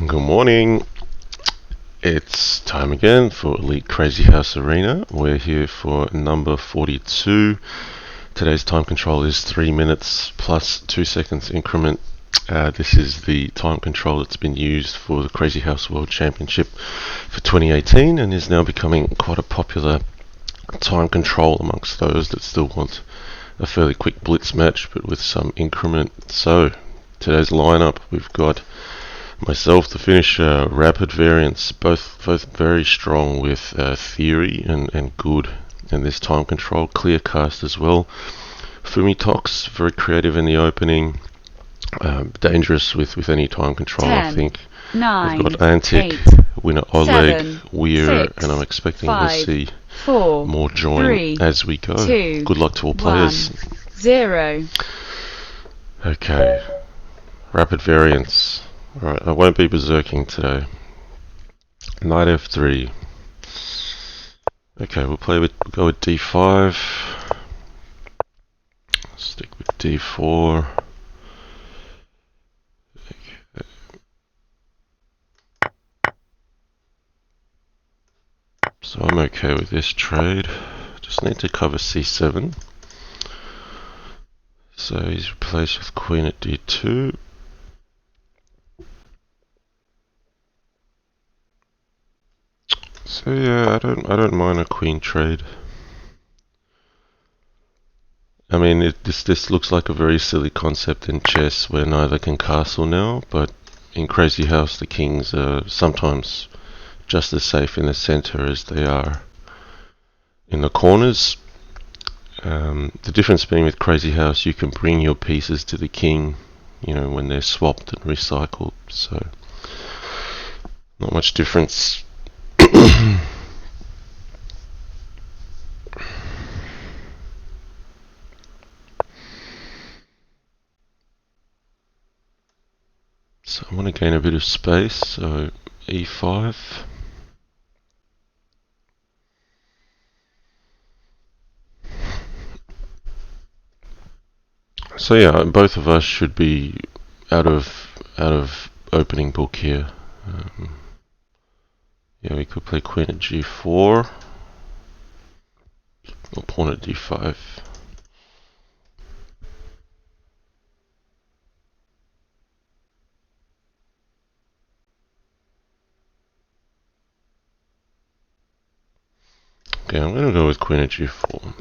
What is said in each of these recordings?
Good morning. It's time again for Elite Crazyhouse Arena. We're here for number 42. Today's time control is 3 minutes plus 2 seconds increment. This is the time control that's been used for the Crazyhouse World Championship for 2018 and is now becoming quite a popular time control amongst those that still want a fairly quick blitz match but with some increment. So today's lineup, we've got myself, the finisher, rapid variants, both very strong with theory and good, and this time control, clear cast as well. Fumitoks, very creative in the opening, dangerous with any time control. 10, I think 9, we've got Antic, 8, winner Oleg, 7, Weir, 6, and I'm expecting 5, to see 4, more join 3, as we go. 2, Good luck to all players. 0. Okay, rapid variants. Alright, I won't be berserking today. Knight f3. Okay, we'll go with d5. Stick with d4. Okay. So I'm okay with this trade. Just need to cover c7. So he's replaced with queen at d2. So yeah, I don't mind a queen trade. I mean, this looks like a very silly concept in chess where neither can castle now, but in Crazyhouse the kings are sometimes just as safe in the center as they are in the corners. The difference being with Crazyhouse, you can bring your pieces to the king, you know, when they're swapped and recycled, so not much difference. So I want to gain a bit of space, so e5. So yeah, both of us should be out of opening book here. Yeah, we could play queen at g4 or pawn at d5. Okay, I'm going to go with queen at g4.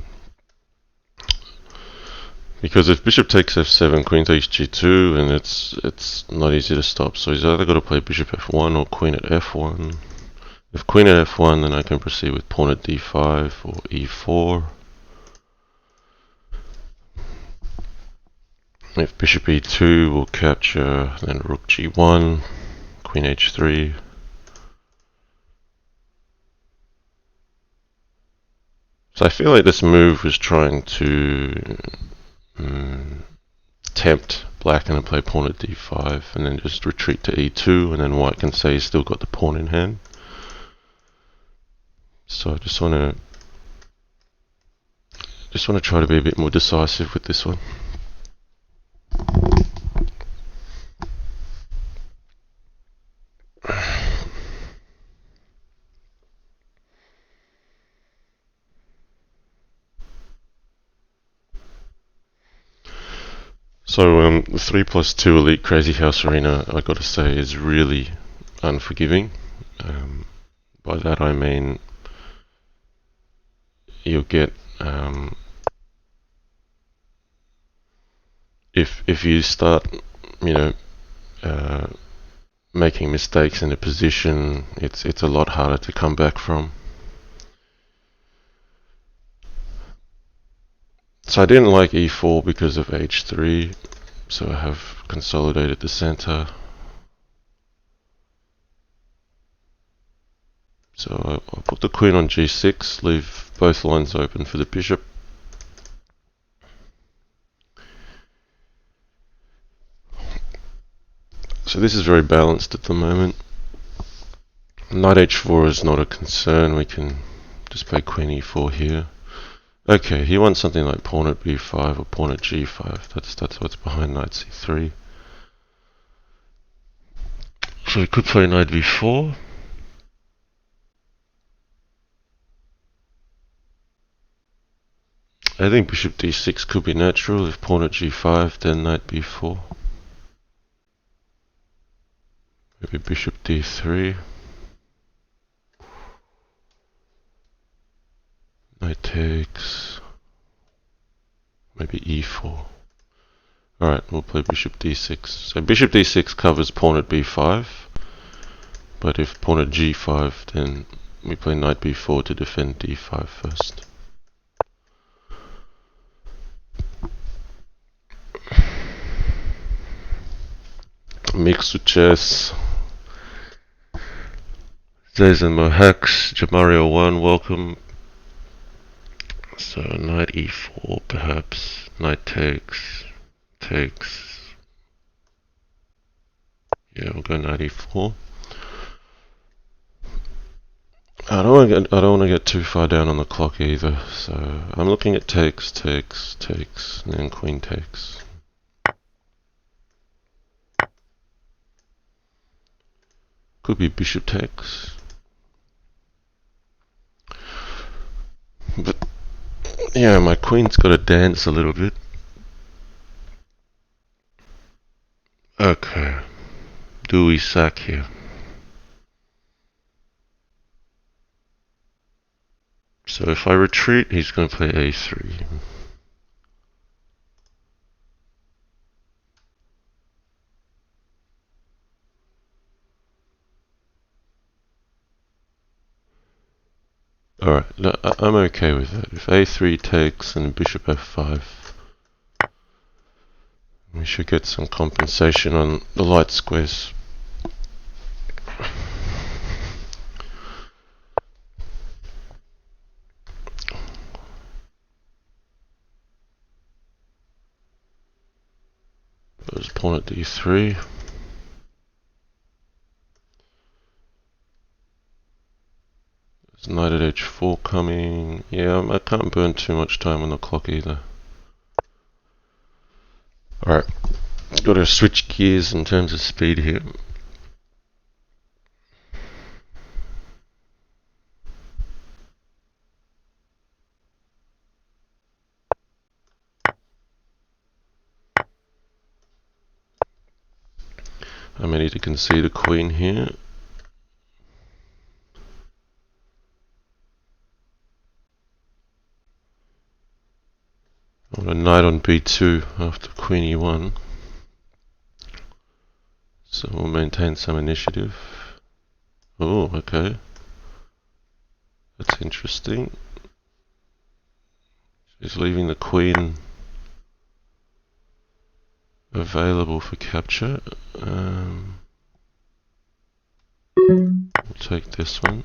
Because if bishop takes f7, queen takes g2, and it's not easy to stop. So he's either got to play bishop f1 or queen at f1. If queen at f1, then I can proceed with pawn at d5 or e4. If bishop e2 will capture, then rook g1, queen h3. So I feel like this move was trying to tempt black and play pawn at d5 and then just retreat to e2, and then white can say he's still got the pawn in hand. So I just want to try to be a bit more decisive with this one. So the 3+2 Elite Crazyhouse Arena, I got to say, is really unforgiving. By that I mean you'll get if you start, you know, making mistakes in a position, it's a lot harder to come back from. So I didn't like e4 because of h3, so I have consolidated the center. So I'll put the queen on g6, leave both lines open for the bishop. So this is very balanced at the moment. Knight h4 is not a concern, we can just play queen e4 here. Okay, he wants something like pawn at b5 or pawn at g5. That's what's behind knight c3. So we could play knight b4. I think bishop d6 could be natural. If pawn at g5, then knight b4. Maybe bishop d3. Knight takes. Maybe e4. Alright, we'll play bishop d6. So bishop d6 covers pawn at b5. But if pawn at g5, then we play knight b4 to defend d5 first. Mixed chess. Jason Mohaks, Jamario1, welcome. So knight e4 perhaps. Knight takes. Takes. Yeah, we'll go knight e4. I don't want to get too far down on the clock either. So I'm looking at takes, takes, takes, and then queen takes. Could be bishop takes. But yeah, my queen's got to dance a little bit. Okay. Do we sack here? So if I retreat, he's going to play a3. Alright, I'm okay with that. If a3 takes and bishop f5, we should get some compensation on the light squares. There's pawn at d3. There's knight at h4 coming. Yeah, I can't burn too much time on the clock either. Alright, got to switch gears in terms of speed here. I may need to concede a queen here. I want a knight on b2 after queen e1. So we'll maintain some initiative. Oh, okay. That's interesting. She's leaving the queen available for capture. We'll take this one.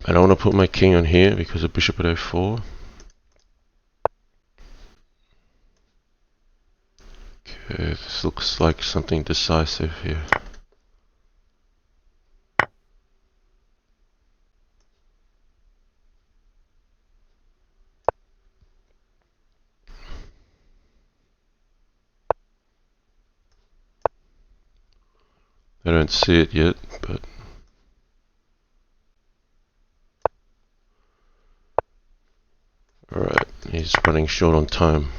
I don't want to put my king on here because of bishop at a4. Okay, this looks like something decisive here. I don't see it yet, but alright, he's running short on time.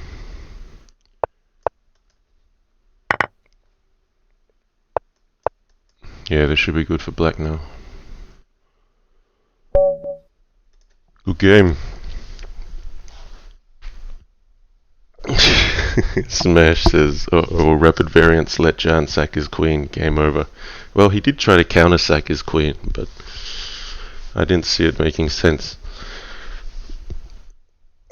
Yeah, this should be good for black now. Good game. Smash says, rapid variance let Jan sack his queen, game over. Well, he did try to counter sack his queen, but I didn't see it making sense.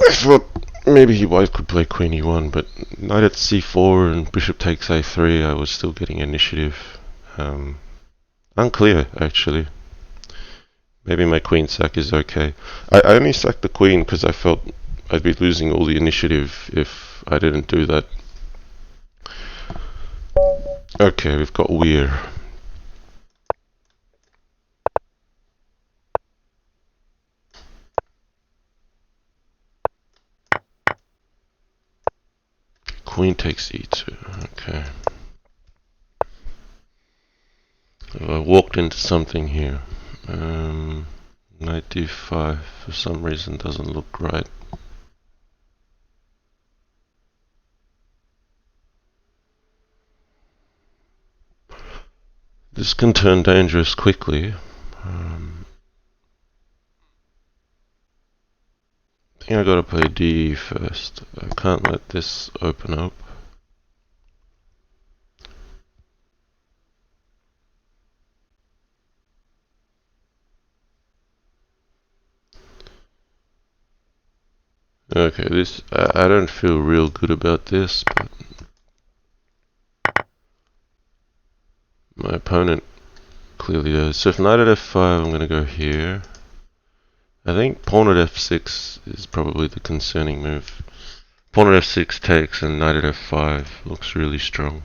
I thought maybe he white could play queen e1, but knight at c4 and bishop takes a3, I was still getting initiative. Unclear, actually. Maybe my queen sack is okay. I only sacked the queen because I felt I'd be losing all the initiative if I didn't do that. Okay, we've got Weir. queen takes e2. Okay. I walked into something here. Knight d5 for some reason doesn't look right. This can turn dangerous quickly. I think I gotta play d first. I can't let this open up. Okay, this I don't feel real good about this, but my opponent clearly does. So if knight at f5, I'm gonna go here. I think pawn at f6 is probably the concerning move. Pawn at f6 takes and knight at f5 looks really strong.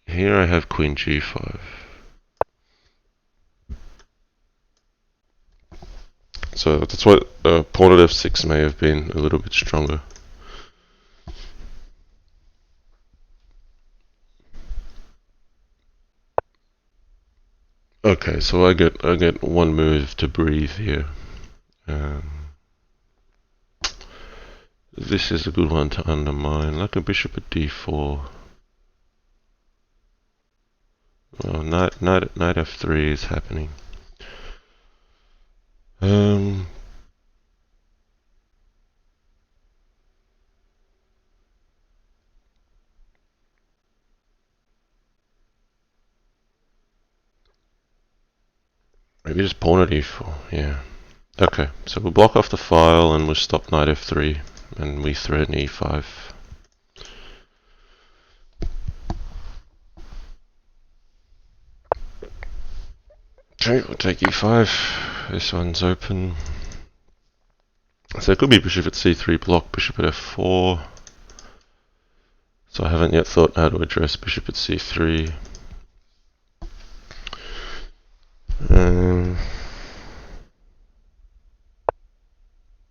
Here I have queen g5. So that's why pawn at f6 may have been a little bit stronger. Okay, so I get one move to breathe here. This is a good one to undermine, like a bishop at d4. Well, knight f3 is happening. Maybe just pawn at e4, yeah. Okay, so we'll block off the file and we'll stop knight f3 and we threaten e5. Okay, we'll take e5. This one's open. So it could be bishop at c3 block, bishop at f4. So I haven't yet thought how to address bishop at c3.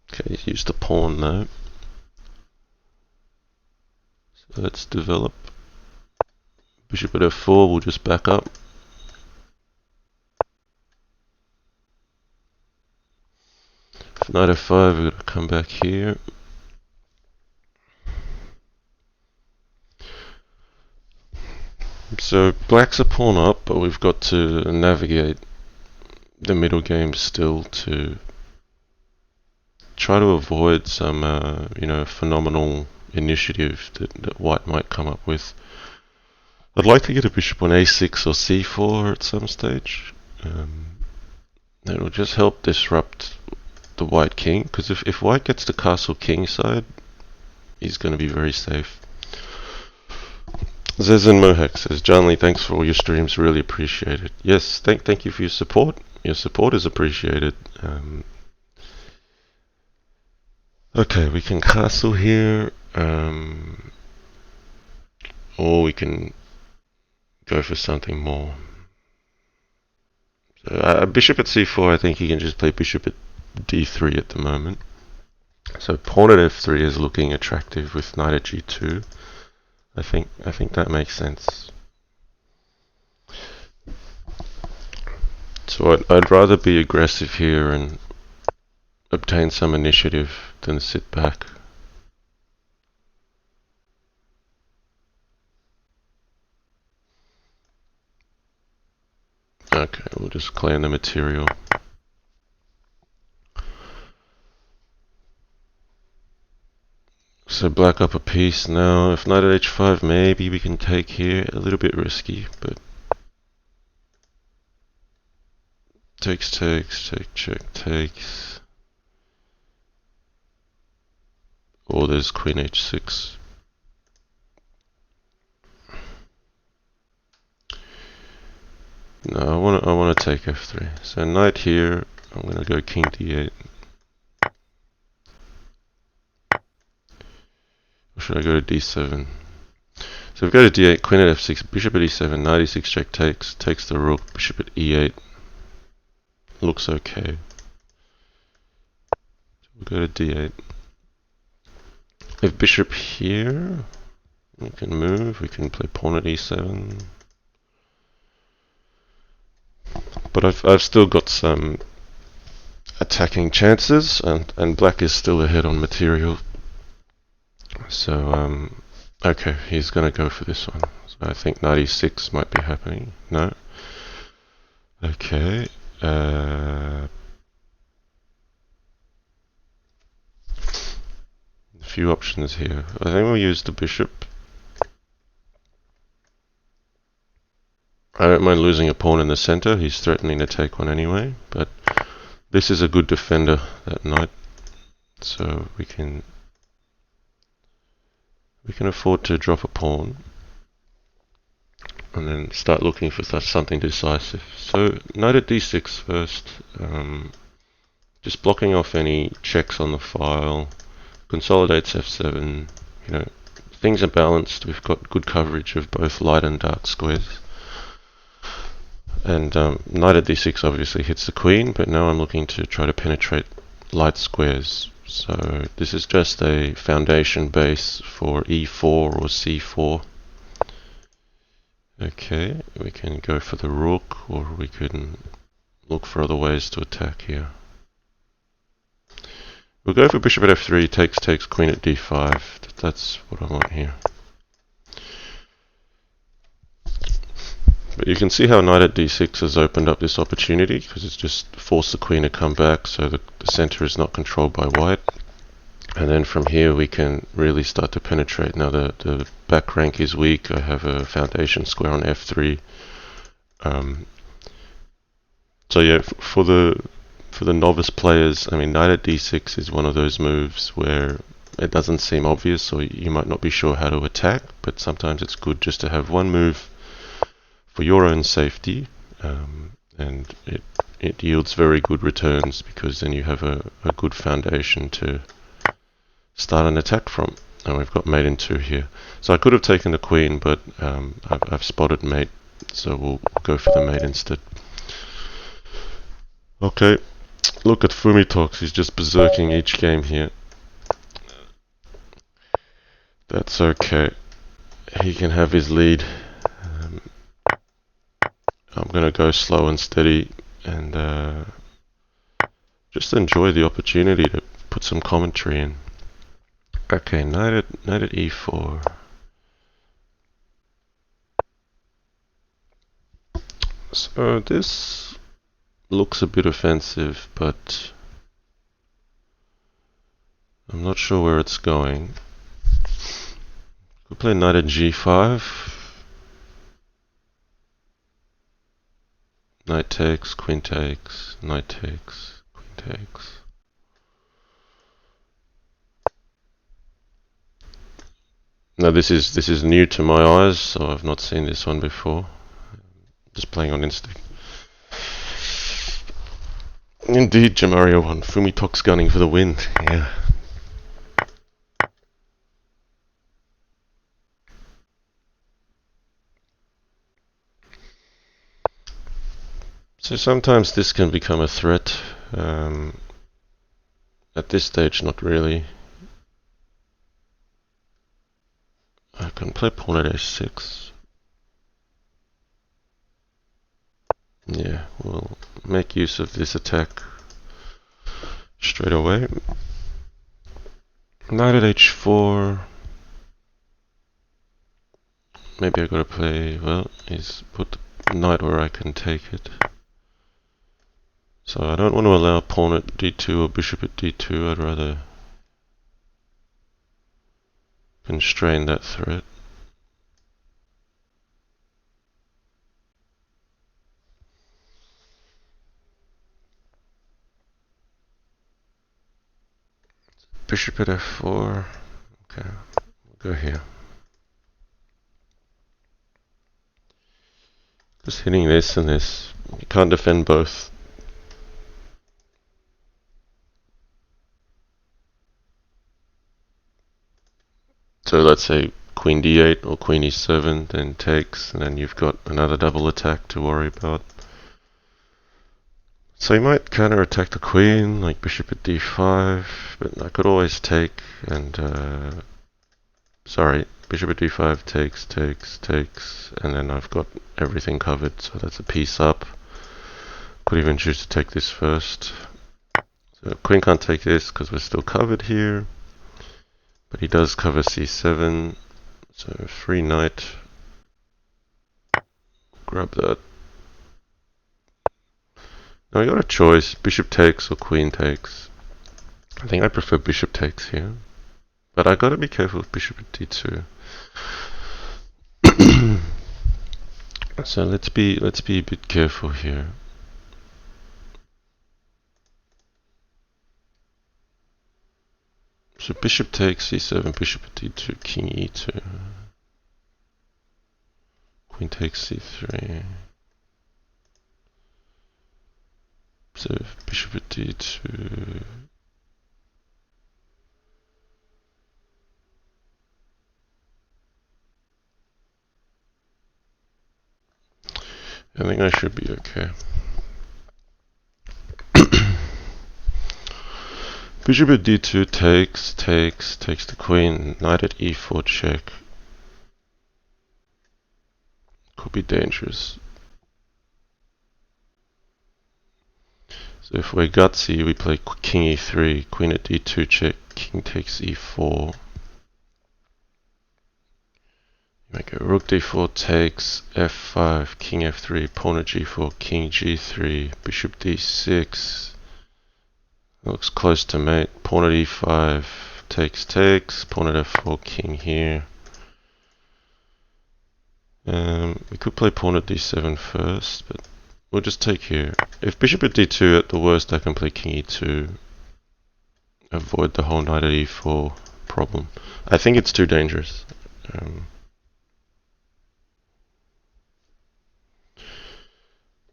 Okay, use the pawn though. So let's develop. Bishop at f4 will just back up. Knight f5, we're going to come back here. So black's a pawn up, but we've got to navigate the middle game still to try to avoid some, phenomenal initiative that white might come up with. I'd like to get a bishop on a6 or c4 at some stage. It'll just help disrupt the white king, because if white gets the castle king side, he's going to be very safe. Zezin Mohak says, John Lee, thanks for all your streams, really appreciate it. Yes, thank you for your support. Your support is appreciated. Okay, we can castle here, or we can go for something more. So, bishop at c4, I think he can just play bishop at d3 at the moment. So pawn at f3 is looking attractive with knight at g2. I think that makes sense. So I'd rather be aggressive here and obtain some initiative than sit back. Okay, we'll just clear the material. So black up a piece now. If knight at h5, maybe we can take here. A little bit risky, but takes, take, check, takes. Or there's queen h6. No, I wanna take f3. So knight here. I'm gonna go king d8. Or should I go to d7? So if we go to d8, queen at f6, bishop at e7, knight e6 check takes the rook, bishop at e8. Looks okay. So we'll go to d8. If bishop here, we can move, we can play pawn at e7. But I've still got some attacking chances, and black is still ahead on material. So, okay, he's gonna go for this one. So I think knight e6 might be happening. No? Okay. A few options here. I think we'll use the bishop. I don't mind losing a pawn in the center. He's threatening to take one anyway, but this is a good defender, that knight. So we can afford to drop a pawn and then start looking for something decisive. So knight at d6 first, just blocking off any checks on the file, consolidates f7, things are balanced, we've got good coverage of both light and dark squares. And knight at d6 obviously hits the queen, but now I'm looking to try to penetrate light squares. So this is just a foundation base for e4 or c4. Okay, we can go for the rook, or we can look for other ways to attack here. We'll go for bishop at f3, takes, queen at d5. That's what I want here. But you can see how knight at d6 has opened up this opportunity, because it's just forced the queen to come back, so the center is not controlled by white. And then from here we can really start to penetrate. Now the back rank is weak. I have a foundation square on f3. So yeah, for the novice players, I mean, knight at d6 is one of those moves where it doesn't seem obvious, or you might not be sure how to attack, but sometimes it's good just to have one move for your own safety, and it yields very good returns, because then you have a good foundation to start an attack from. And we've got mate in 2 here. So I could have taken the queen, but I've spotted mate, so we'll go for the mate instead. Okay, look at Fumitoks, he's just berserking each game here. That's okay, he can have his lead. I'm going to go slow and steady and just enjoy the opportunity to put some commentary in. Okay, knight at e4. So this looks a bit offensive, but I'm not sure where it's going. Could play knight at g5. Knight takes, queen takes, knight takes, queen takes. Now this is new to my eyes, so I've not seen this one before. Just playing on instinct. Indeed, Jamario won. Fumitoks gunning for the win. Yeah. So sometimes this can become a threat. At this stage, not really. I can play pawn at a6. Yeah, we'll make use of this attack straight away. Knight at h4. Maybe I gotta play, well, he's put the knight where I can take it. So I don't want to allow pawn at d2 or bishop at d2, I'd rather constrain that threat. Bishop at f4. Okay, we'll go here. Just hitting this and this. You can't defend both. So let's say queen d8 or queen e7, then takes, and then you've got another double attack to worry about. So he might counter-attack the queen, like bishop at d5, but I could always take and, sorry, bishop at d5 takes, and then I've got everything covered, so that's a piece up. Could even choose to take this first. So queen can't take this because we're still covered here, but he does cover c7, so free knight. Grab that. Now we got a choice, bishop takes or queen takes. I think I prefer bishop takes here, but I gotta be careful with bishop at d2. So let's be a bit careful here. So bishop takes c7, bishop at d2, king e2. Queen takes c3. So bishop at d2. I think I should be okay. Bishop at d2 takes the queen, knight at e4 check. Could be dangerous. So if we're gutsy, we play king e3, queen at d2 check, king takes e4. Make a rook d4 takes, f5, king f3, pawn at g4, king g3, bishop d6. Looks close to mate. Pawn at e5, takes, pawn at f4, king here. We could play pawn at d7 first, but we'll just take here. If bishop at d2, at the worst I can play king e2. Avoid the whole knight at e4 problem. I think it's too dangerous.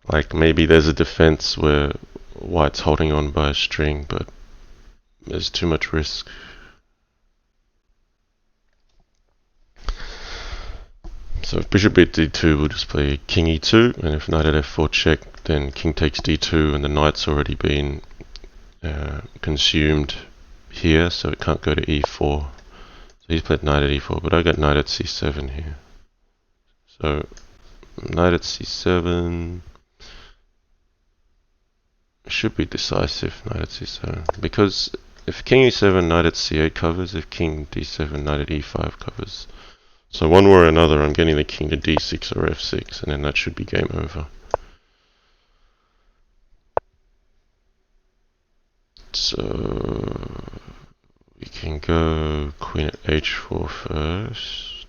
Like maybe there's a defense where white's holding on by a string, but there's too much risk. So if bishop at d2, we'll just play king e2, and if knight at f4 check, then king takes d2, and the knight's already been consumed here, so it can't go to e4. So he's played knight at e4, but I got knight at c7 here. So knight at c7 should be decisive, knight at c7, because if king e7, knight at c8 covers, if king d7, knight at e5 covers. So one way or another, I'm getting the king to d6 or f6, and then that should be game over. So we can go queen at h4 first,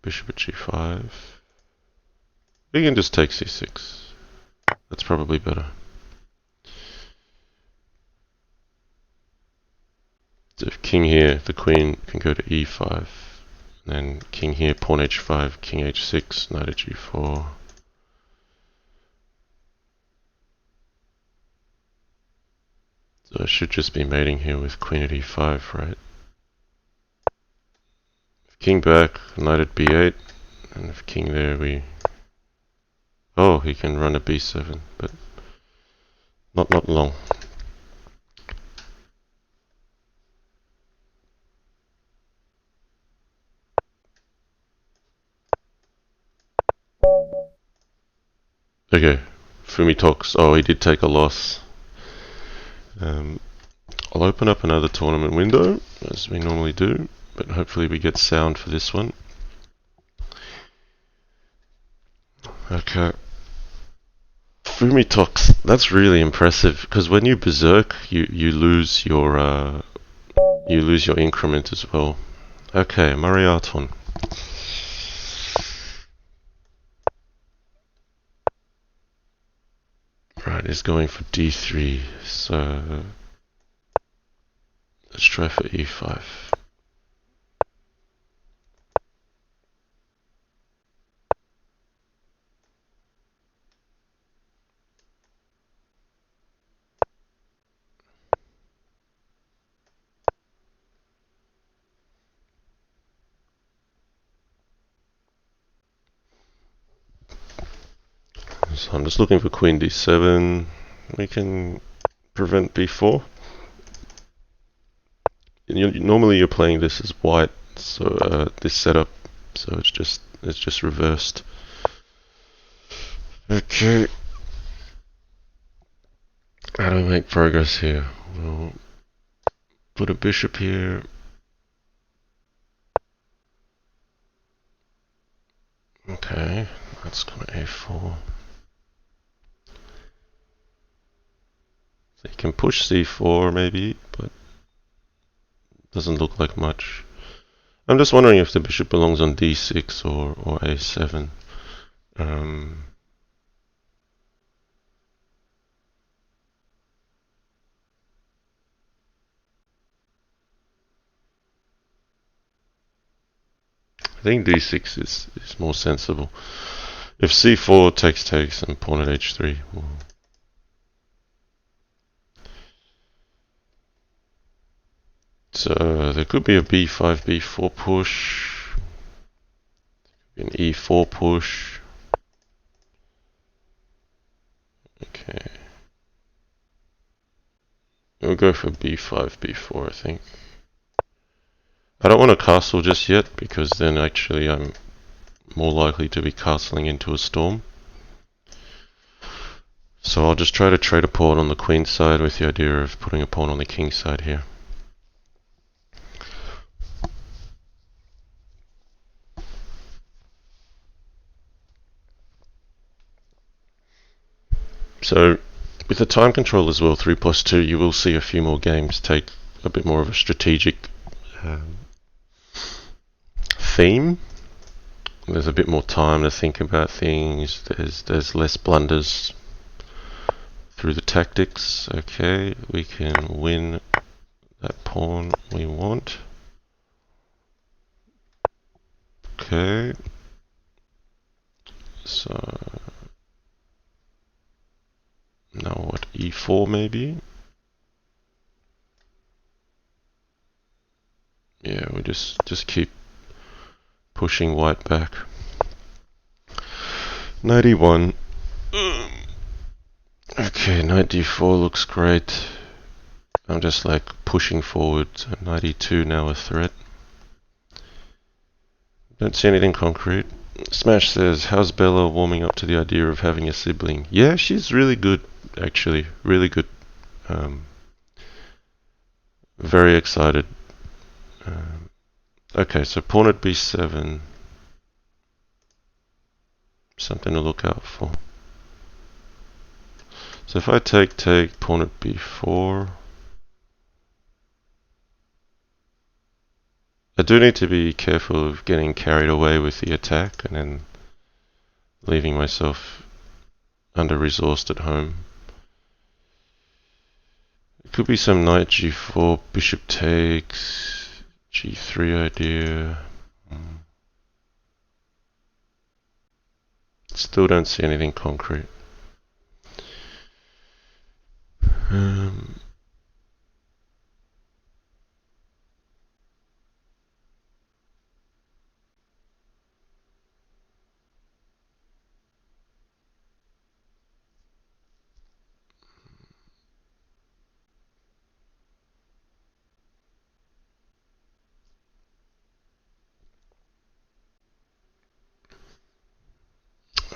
bishop at g5. We can just take c6. That's probably better. So if king here, the queen can go to e5. Then king here, pawn h5, king h6, knight at g4. So I should just be mating here with queen at e5, right? If king back, knight at b8, and if king there, we... Oh, he can run a b7, but not long. Okay, Fumitoks. Oh, he did take a loss. I'll open up another tournament window, as we normally do, but hopefully we get sound for this one. Okay. Fumitoks, that's really impressive, because when you berserk, you lose your increment as well. Okay, Mariaton. Right, he's going for d3, so let's try for e5. So I'm just looking for queen d7. we can prevent b4. Normally you're playing this as white, so this setup, so it's just reversed. Okay. How do we make progress here? We'll put a bishop here. Okay, that's gonna a4. So you can push c4 maybe, but doesn't look like much. I'm just wondering if the bishop belongs on d6 or a7. I think d6 is more sensible. If c4 takes and pawn at h3. Well, so there could be a b5, b4 push, an e4 push. Okay. We'll go for b5, b4, I think. I don't want to castle just yet, because then actually I'm more likely to be castling into a storm. So I'll just try to trade a pawn on the queen side with the idea of putting a pawn on the king side here. So with the time control as well, 3+2, you will see a few more games take a bit more of a strategic theme. There's a bit more time to think about things. There's less blunders through the tactics. Okay, we can win that pawn we want. Okay. So now what, e4 maybe? Yeah, we just keep pushing white back. 91. Okay, knight d4 looks great. I'm just like pushing forward. So 92 now a threat. Don't see anything concrete. Smash says, how's Bella warming up to the idea of having a sibling? Yeah, she's really good, actually. Really good. Very excited. Okay, so pawn at b7. Something to look out for. So if I take, pawn at b4. I do need to be careful of getting carried away with the attack and then leaving myself under-resourced at home. It could be some knight g4, bishop takes, g3 idea. Still don't see anything concrete.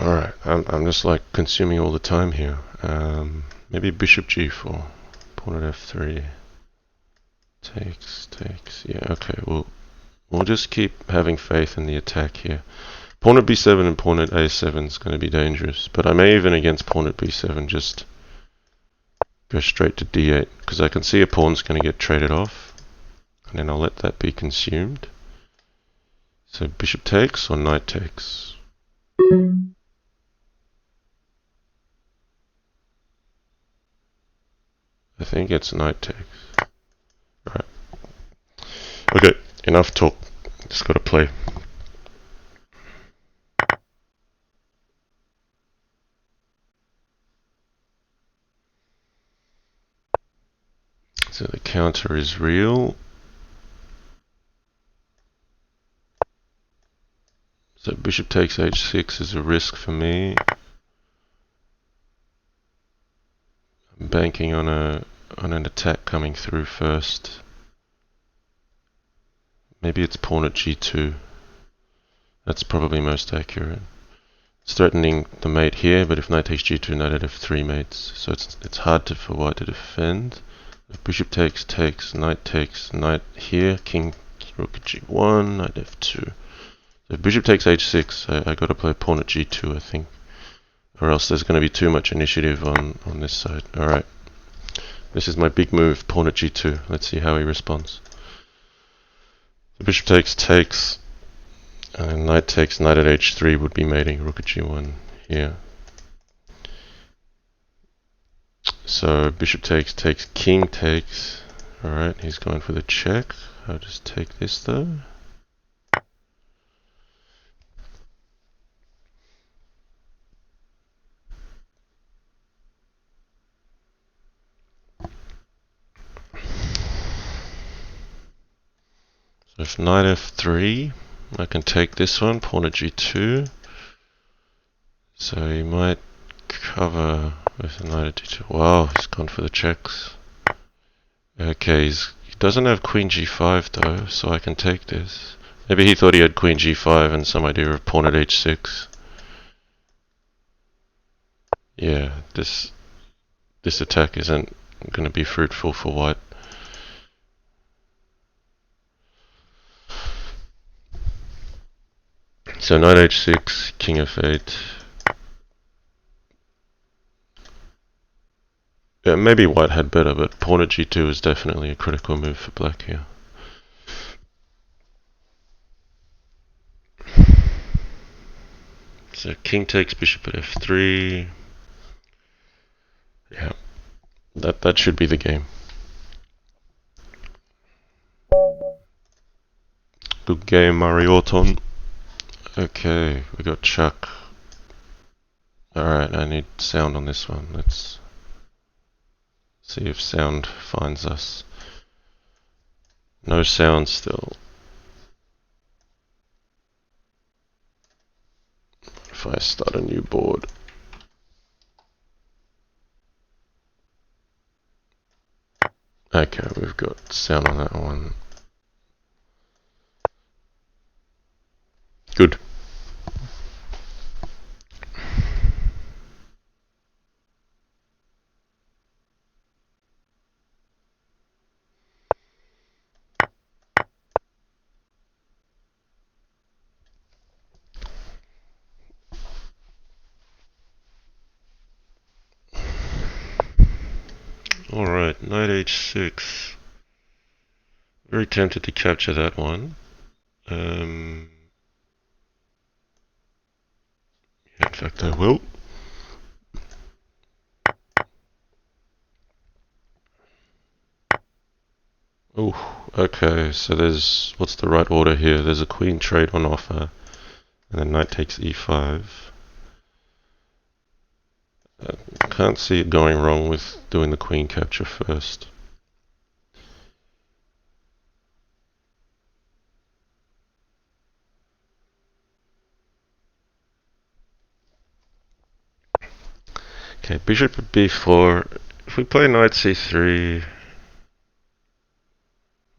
Alright, I'm just like consuming all the time here. Maybe bishop g4, pawn at f3, takes, yeah, okay, we'll just keep having faith in the attack here. Pawn at b7 and pawn at a7 is going to be dangerous, but I may even against pawn at b7 just go straight to d8, because I can see a pawn's going to get traded off, and then I'll let that be consumed. So bishop takes or knight takes? I think it's knight takes. Right. Okay, enough talk. Just gotta play. So the counter is real. So bishop takes h6 is a risk for me. banking on an attack coming through first. Maybe it's pawn at g2. That's probably most accurate. It's threatening the mate here, but if knight takes g2, knight at f3 mates. So it's hard for white to defend. If bishop takes, knight here, king, rook at g1, knight f2. So if bishop takes h6, I gotta play pawn at g2, I think. Or else there's gonna be too much initiative on this side. Alright. This is my big move, pawn at g2. Let's see how he responds. The bishop takes, and then knight takes, knight at h3 would be mating, rook at g1 here. So bishop takes, king takes. Alright, he's going for the check. I'll just take this though. So if knight f3, I can take this one, pawn at g2. So he might cover with a knight at d2. Wow, he's gone for the checks. Okay, he doesn't have queen g5 though, so I can take this. Maybe he thought he had queen g5 and some idea of pawn at h6. Yeah, this attack isn't going to be fruitful for white. So knight h6, king f8. Yeah, maybe white had better, but pawn at g2 is definitely a critical move for black here. So king takes, bishop at f3. Yeah, that should be the game. Good game, Marioton. Okay, we got Chuck. Alright, I need sound on this one. Let's see if sound finds us. No sound still. If I start a new board. Okay, we've got sound on that one. Good. Alright, knight h6. Very tempted to capture that one. Yeah, in fact I will. Oh, okay, so there's, what's the right order here? There's a queen trade on offer, and then knight takes e5. I can't see it going wrong with doing the queen capture first. Okay, bishop at b4. If we play knight c3,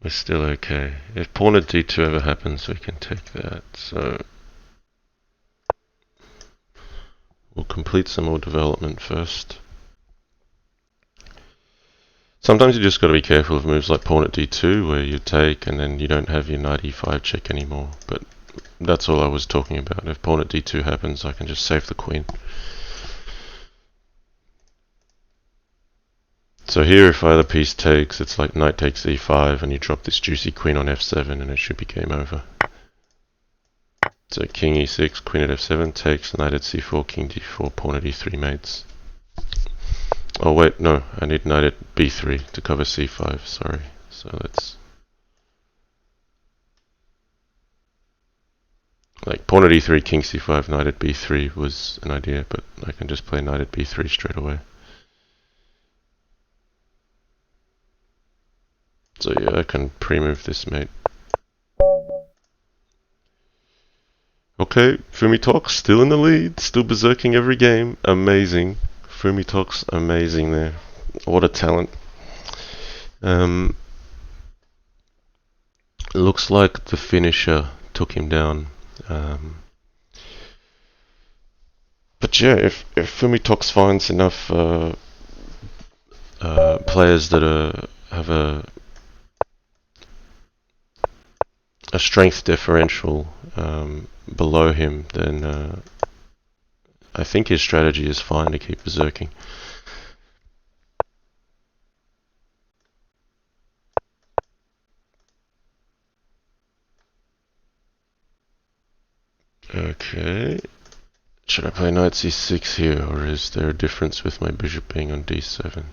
we're still okay. If pawn at d2 ever happens, we can take that. So we'll complete some more development first. Sometimes you just got to be careful of moves like pawn at d2, where you take and then you don't have your knight e5 check anymore. But that's all I was talking about. If pawn at d2 happens, I can just save the queen. So here, if either piece takes, it's like knight takes e5, and you drop this juicy queen on f7, and it should be game over. So king e6, queen at f7 takes, knight at c4, king d4, pawn at e3 mates. Oh wait, no, I need knight at b3 to cover c5, sorry. So let's... like pawn at e3, king c5, knight at b3 was an idea, but I can just play knight at b3 straight away. So yeah, I can pre-move this mate. Okay, Fumitoks still in the lead, still berserking every game. Amazing. Fumitoks, amazing there. What a talent. Looks like the finisher took him down. But yeah, if Fumitoks finds enough players that have a strength differential below him, then I think his strategy is fine to keep berserking. Okay. Should I play knight c6 here, or is there a difference with my bishop being on d7?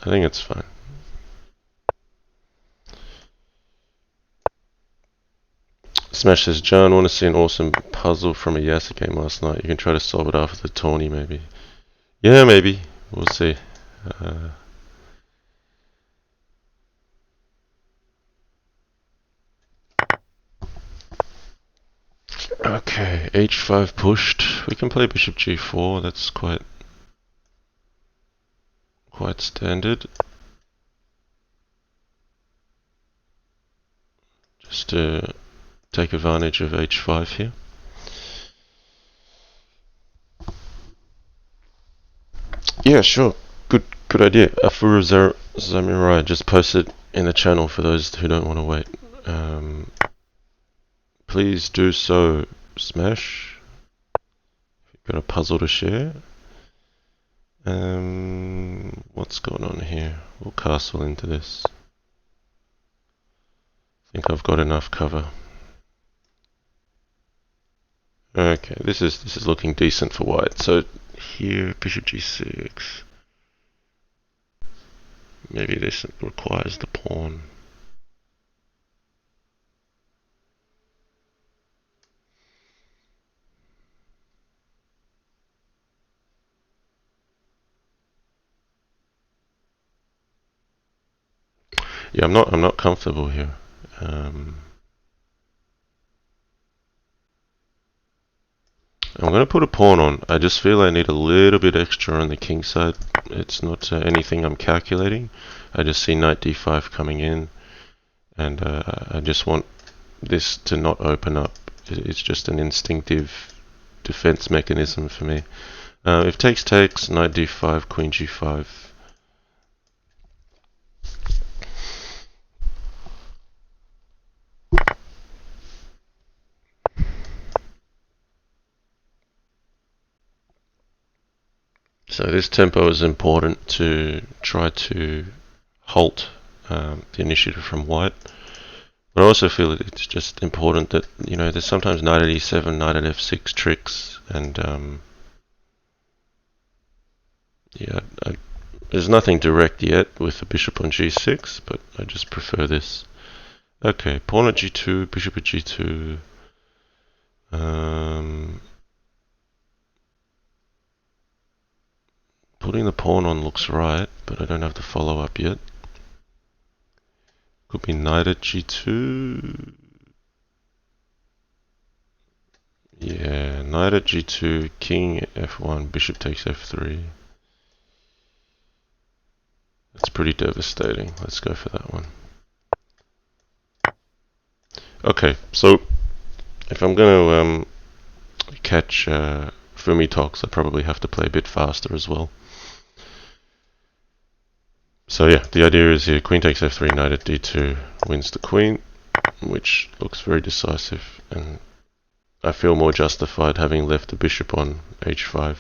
I think it's fine. Smash says, John, want to see an awesome puzzle from a Yasa game last night? You can try to solve it after the tourney, maybe. Yeah, maybe. We'll see. Okay, h5 pushed. We can play bishop g4. That's quite standard. Just to take advantage of h5 here. Yeah, sure. Good idea. Afuru Samurai just posted in the channel for those who don't want to wait. Please do so, Smash. If you've got a puzzle to share. What's going on here? We'll castle into this. I think I've got enough cover. Okay, this is looking decent for white. So here, bishop g6. Maybe this requires the pawn. Yeah, I'm not comfortable here. I'm going to put a pawn on. I just feel I need a little bit extra on the king side. It's not anything I'm calculating. I just see knight d5 coming in, and I just want this to not open up. It's just an instinctive defense mechanism for me. If takes, knight d5, queen g5. So this tempo is important to try to halt the initiative from white. But I also feel that it's just important that, you know, there's sometimes knight at e7, knight at f6 tricks, and yeah, there's nothing direct yet with the bishop on g6, but I just prefer this. Okay, pawn at g2, bishop at g2. Putting the pawn on looks right, but I don't have the follow-up yet. Could be knight at g2. Yeah, knight at g2, king f1, bishop takes f3. That's pretty devastating. Let's go for that one. Okay, so if I'm going to catch Fumitoks, I probably have to play a bit faster as well. So yeah, the idea is here, queen takes f3, knight at d2 wins the queen, which looks very decisive, and I feel more justified having left the bishop on h5.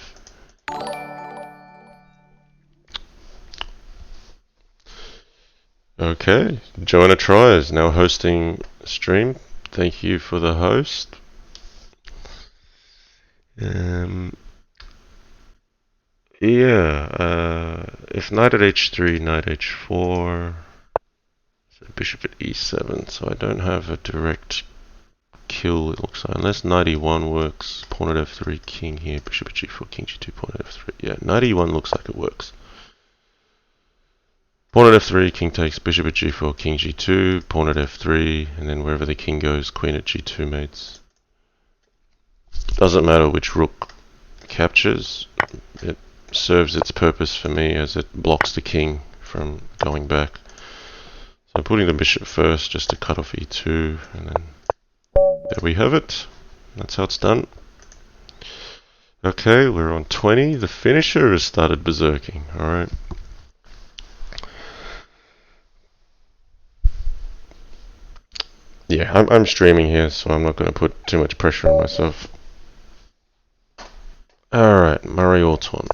Okay, Joanna Try is now hosting a stream. Thank you for the host. Yeah, if knight at h3, knight h4, so bishop at e7, so I don't have a direct kill, it looks like, unless knight e1 works, pawn at f3, king here, bishop at g4, king g2, pawn at f3, yeah, knight e1 looks like it works. Pawn at f3, king takes, bishop at g4, king g2, pawn at f3, and then wherever the king goes, queen at g2 mates. Doesn't matter which rook captures, it serves its purpose for me as it blocks the king from going back. So I'm putting the bishop first just to cut off e2, and then there we have it. That's how it's done. Okay, we're on 20. The finisher has started berserking. Alright. Yeah, I'm streaming here, so I'm not going to put too much pressure on myself. Alright, Murray Orton.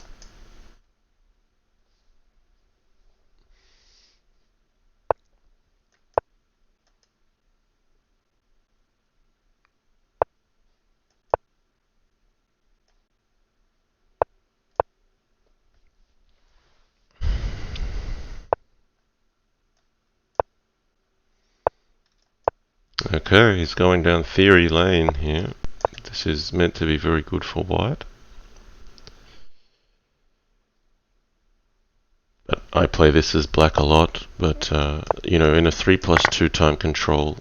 Okay, he's going down theory lane here. This is meant to be very good for white. But I play this as black a lot, but you know, in a 3+2 time control,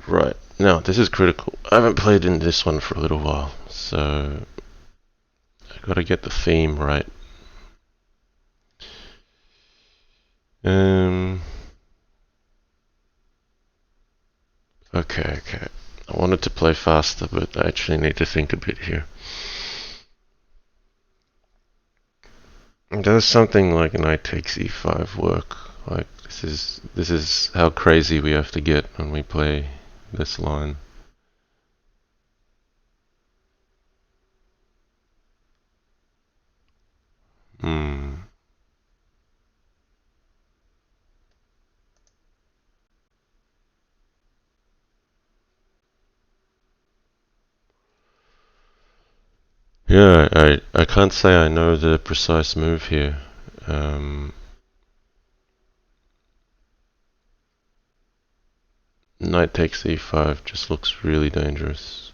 right, now this is critical. I haven't played in this one for a little while, so I gotta get the theme right. Okay. I wanted to play faster, but I actually need to think a bit here. Does something like knight takes e5 work? Like this is how crazy we have to get when we play this line. Yeah, I can't say I know the precise move here. Knight takes e5 just looks really dangerous.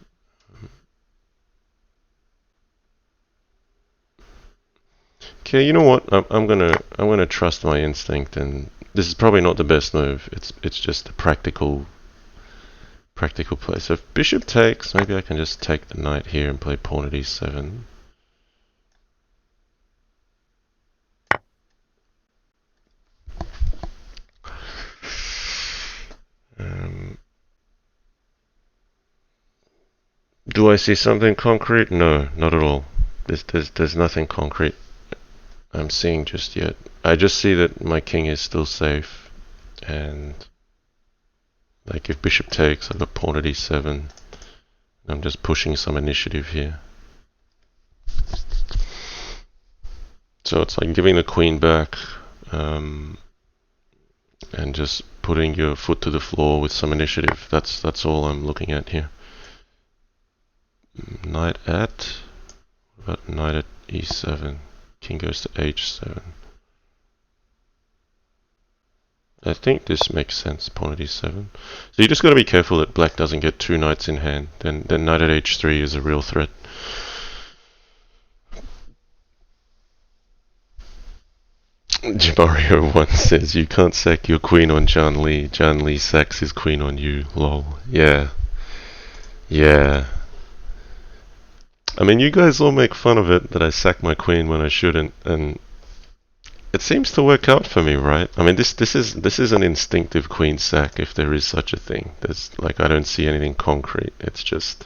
Okay, you know what? I'm gonna trust my instinct, and this is probably not the best move. It's just a practical play. So if bishop takes, maybe I can just take the knight here and play pawn at e7. Do I see something concrete? No, not at all. There's nothing concrete I'm seeing just yet. I just see that my king is still safe, and like if bishop takes, I've got pawn at e7. I'm just pushing some initiative here. So it's like giving the queen back, and just putting your foot to the floor with some initiative. That's all I'm looking at here. Knight at, what about knight at e7? King goes to h7. I think this makes sense, pawn at e7. So you just got to be careful that black doesn't get two knights in hand. Then knight at h3 is a real threat. Mario1 says, you can't sack your queen on John Lee. John Lee sacks his queen on you, lol. Yeah. I mean, you guys all make fun of it that I sack my queen when I shouldn't, and it seems to work out for me, right? I mean, this is an instinctive queen sack, if there is such a thing. There's like, I don't see anything concrete. It's just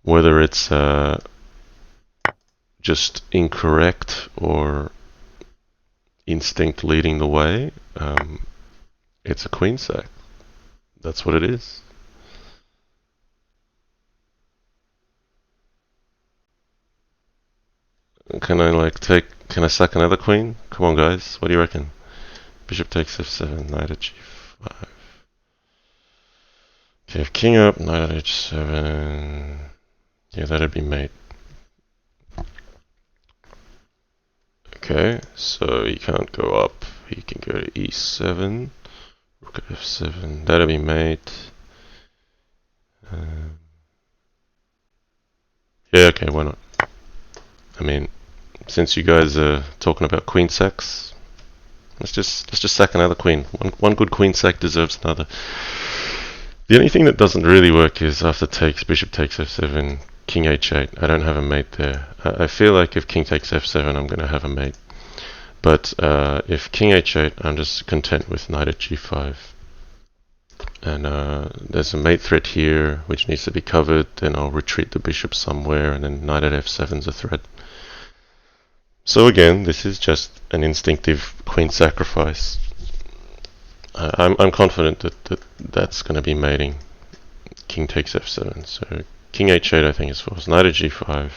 whether it's just incorrect or instinct leading the way. It's a queen sack. That's what it is. Can I sack another queen? Come on, guys. What do you reckon? Bishop takes f7, knight at g5. Okay, if king up, knight at h7. Yeah, that'd be mate. Okay, so he can't go up. He can go to e7. Rook at f7. That'd be mate. Yeah, okay, why not? I mean, since you guys are talking about queen sacks, Let's just sack another queen. One good queen sack deserves another. The only thing that doesn't really work is after takes, bishop takes f7, king h8. I don't have a mate there. I feel like if king takes f7, I'm going to have a mate. But if king h8, I'm just content with knight at g5. And there's a mate threat here, which needs to be covered. Then I'll retreat the bishop somewhere, and then knight at f7 is a threat. So again, this is just an instinctive queen sacrifice. I'm confident that's going to be mating. King takes f7. So king h8 I think is forced. Knight at g5.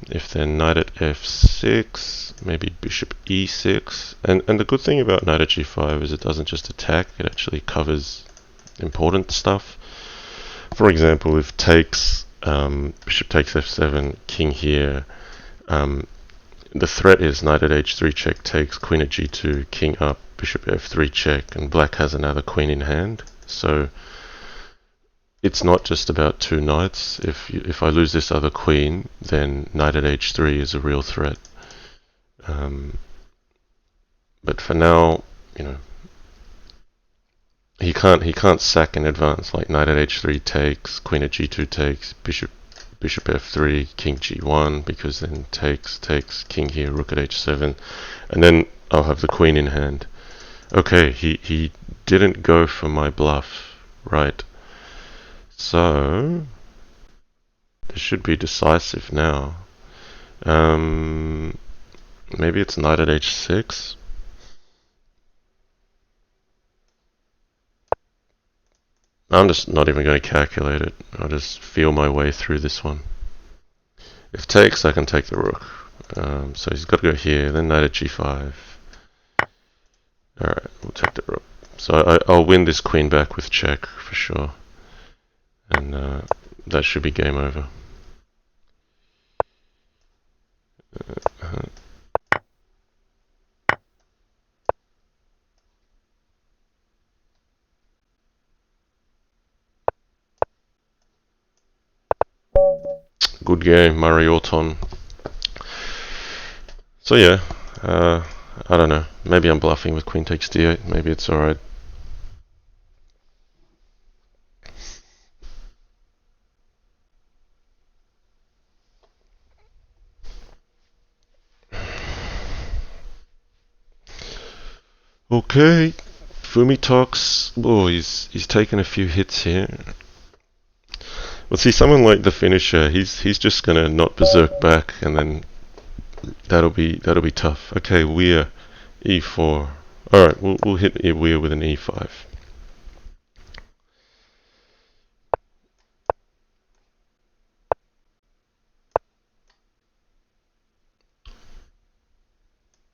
If then knight at f6, maybe bishop e6. And the good thing about knight at g5 is it doesn't just attack, it actually covers important stuff. For example, if takes, bishop takes f7, king here, the threat is knight at h3 check takes, queen at g2, king up, bishop f3 check, and black has another queen in hand. So it's not just about two knights. If I lose this other queen, then knight at h3 is a real threat. But for now, he can't sack in advance, like knight at h3 takes, queen at g2 takes, bishop f3, king g1, because then takes, king here, rook at h7, and then I'll have the queen in hand. Okay, he didn't go for my bluff, right? So this should be decisive now. Maybe it's knight at h6. I'm just not even going to calculate it. I'll just feel my way through this one. If takes, I can take the rook. So he's got to go here, then knight at g5. Alright, we'll take the rook. So I'll win this queen back with check for sure. And that should be game over. Good game, Murray Orton. So yeah, I don't know. Maybe I'm bluffing with queen takes d8. Maybe it's alright. Okay, Fumitoks. Oh, he's taken a few hits here. Well, see, someone like the finisher, he's just gonna not berserk back, and then that'll be tough. Okay, we're e4. All right, we'll hit we're with an e5.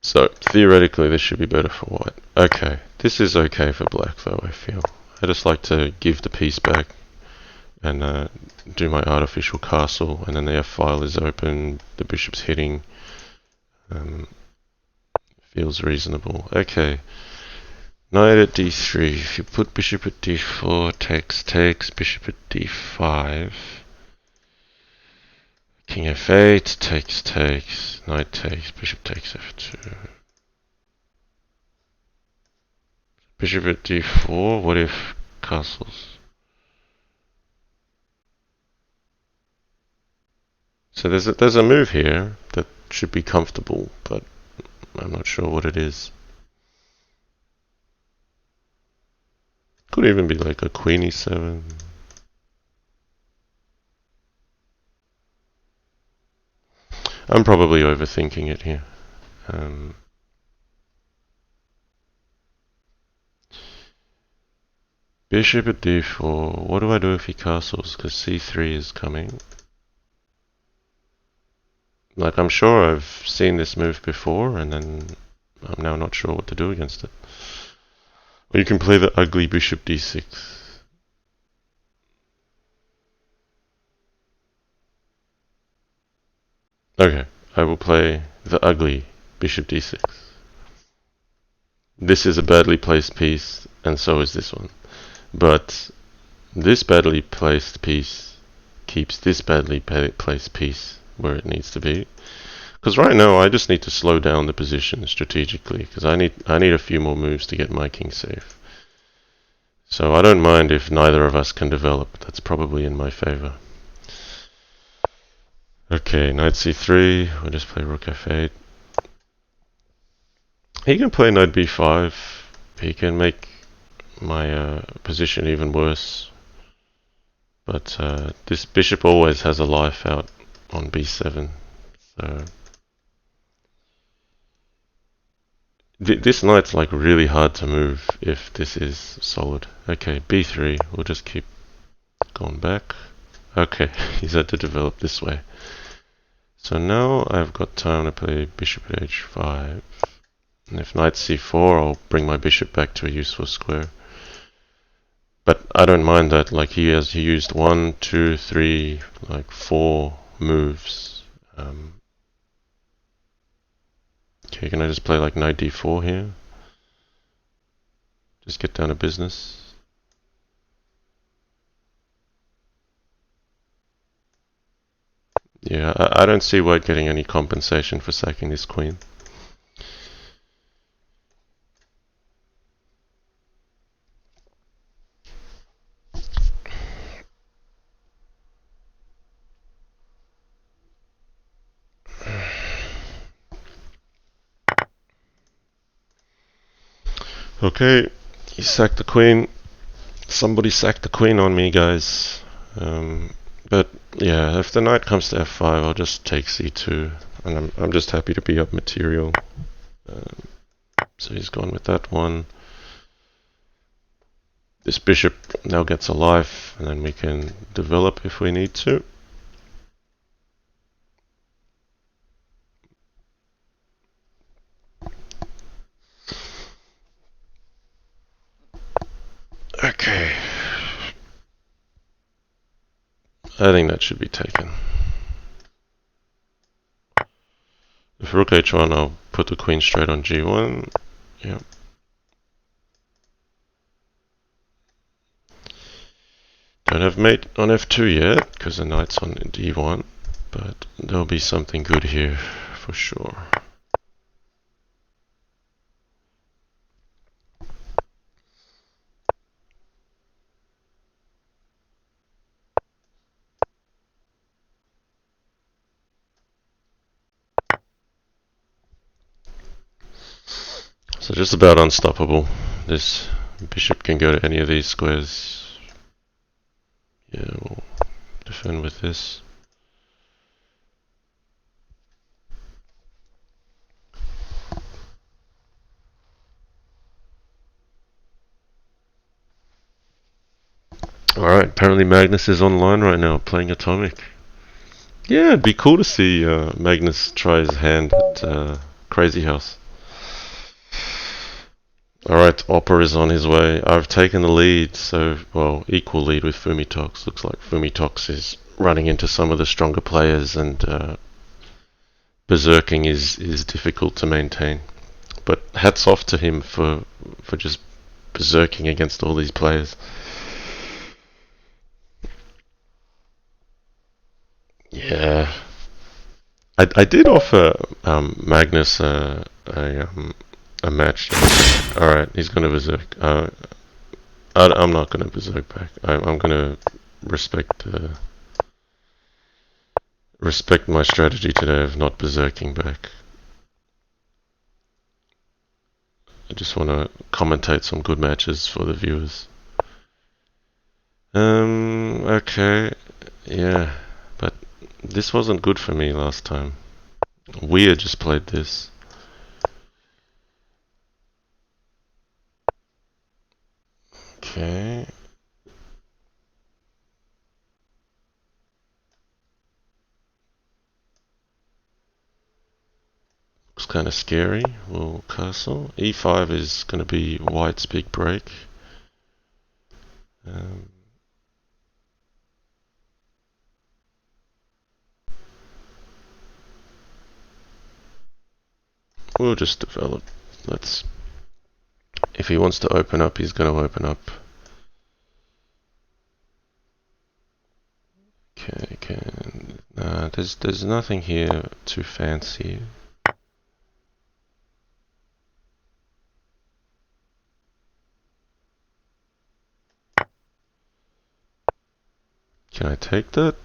So theoretically, this should be better for white. Okay, this is okay for black though. I feel I just like to give the piece back and do my artificial castle, and then the f-file is open, the bishop's hitting. Feels reasonable. Okay, knight at d3. If you put bishop at d4, takes, bishop at d5. King f8, takes, knight takes, bishop takes f2. Bishop at d4, what if castles? So there's a move here that should be comfortable, but I'm not sure what it is. Could even be like a queen e7. I'm probably overthinking it here. Bishop at d4. What do I do if he castles? Because c3 is coming. Like, I'm sure I've seen this move before, and then I'm now not sure what to do against it. Or you can play the ugly bishop d6. Okay, I will play the ugly bishop d6. This is a badly placed piece, and so is this one. But this badly placed piece keeps this badly placed piece where it needs to be. Because right now I just need to slow down the position strategically, because I need a few more moves to get my king safe. So I don't mind if neither of us can develop. That's probably in my favor. Okay, knight c3. We'll just play rook f8. He can play knight b5. He can make my position even worse. But this bishop always has a life out on b7. So this knight's like really hard to move if this is solid. Okay, b3. We'll just keep going back. Okay, he's had to develop this way. So now I've got time to play bishop at h5. And if knight c4, I'll bring my bishop back to a useful square. But I don't mind that. Like he used 1, 2, 3, like 4 moves. Okay, can I just play like knight d4 here? Just get down to business. Yeah, I don't see White getting any compensation for sacking this queen. Okay, he sacked the queen. Somebody sacked the queen on me, guys. But yeah, if the knight comes to f5, I'll just take c2, and I'm just happy to be up material. So he's gone with that one. This bishop now gets a life, and then we can develop if we need to. Okay. I think that should be taken. If rook h1, I'll put the queen straight on g1. Yep. Don't have mate on f2 yet, because the knight's on d1, but there'll be something good here for sure. So just about unstoppable. This bishop can go to any of these squares. Yeah, we'll defend with this. Alright, apparently Magnus is online right now playing Atomic. Yeah, it'd be cool to see Magnus try his hand at Crazyhouse. Alright, Opera is on his way. I've taken the lead, so, well, equal lead with Fumitoks. Looks like Fumitoks is running into some of the stronger players, and berserking is difficult to maintain. But hats off to him for just berserking against all these players. Yeah. I did offer Magnus a match. Alright, he's going to berserk. I'm not going to berserk back. I'm going to respect my strategy today of not berserking back. I just want to commentate some good matches for the viewers. Okay, yeah, but this wasn't good for me last time. Weir just played this. Okay. Looks kind of scary. Little castle. E5 is going to be White's big break. We'll just develop. If he wants to open up, he's going to open up. Okay, There's nothing here too fancy. Can I take that?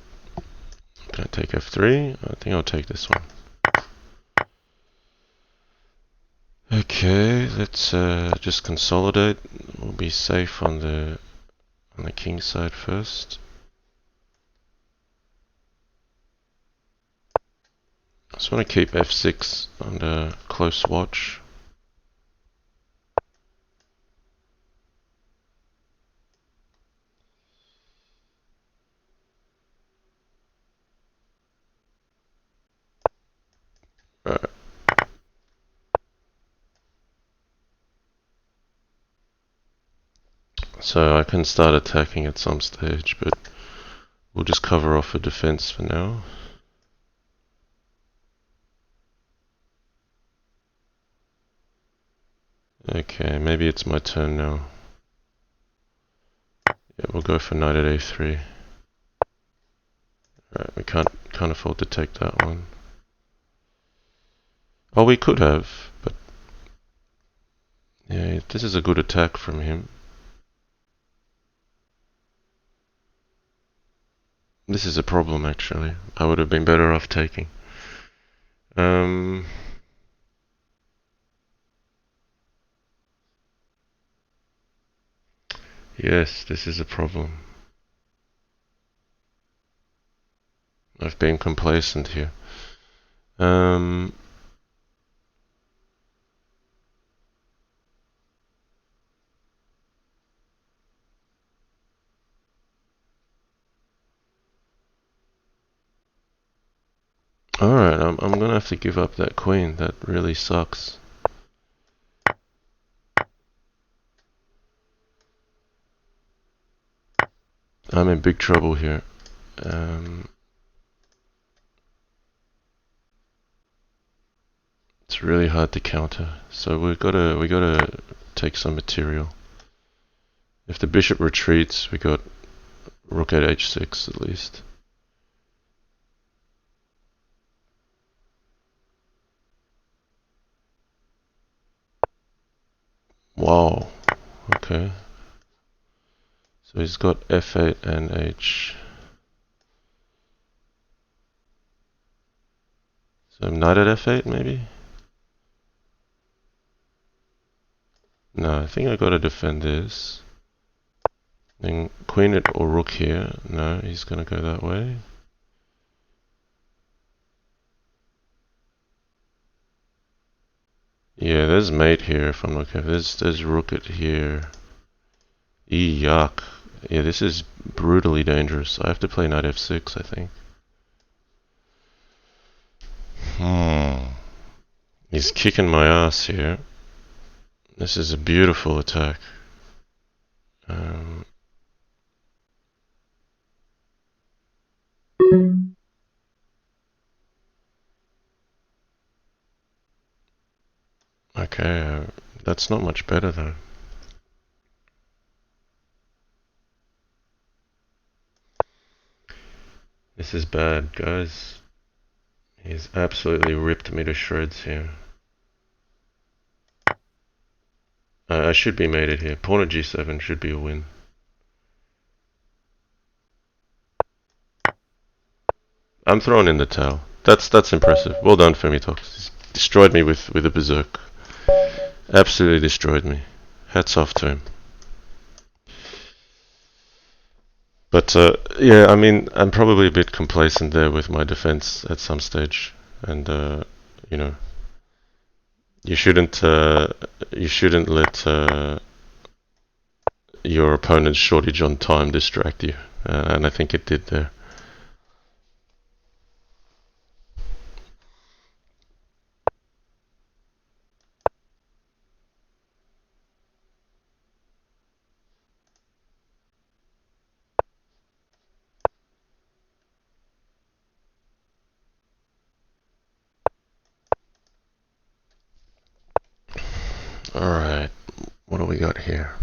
Can I take F3? I think I'll take this one. Okay, let's just consolidate. We'll be safe on the king side first. I just want to keep F6 under close watch. Right. So I can start attacking at some stage, but we'll just cover off a defense for now. Okay, maybe it's my turn now. Yeah, we'll go for knight at A3. Right, we can't afford to take that one. Oh, we could have, but yeah, this is a good attack from him. This is a problem, actually. I would have been better off taking. Yes, this is a problem. I've been complacent here. Alright, I'm gonna have to give up that queen. That really sucks. I'm in big trouble here. It's really hard to counter. So we gotta take some material. If the bishop retreats, we got rook at h6 at least. Wow. Okay. So he's got f8 and h. So knight at f8 maybe? No, I think I gotta defend this. Then queen at or rook here. No, he's gonna go that way. Yeah, there's mate here if I'm not careful. There's rook at here. Yuck. Yeah, this is brutally dangerous. I have to play knight f6, I think. He's kicking my ass here. This is a beautiful attack. Okay, that's not much better though. This is bad, guys. He's absolutely ripped me to shreds here. I should be mated here. Pawn at g7 should be a win. I'm throwing in the towel. That's impressive. Well done, Fumitoks. He's destroyed me with a berserk. Absolutely destroyed me. Hats off to him. But yeah, I mean, I'm probably a bit complacent there with my defense at some stage, and you know, you shouldn't let your opponent's shortage on time distract you, and I think it did there. Alright, what do we got here?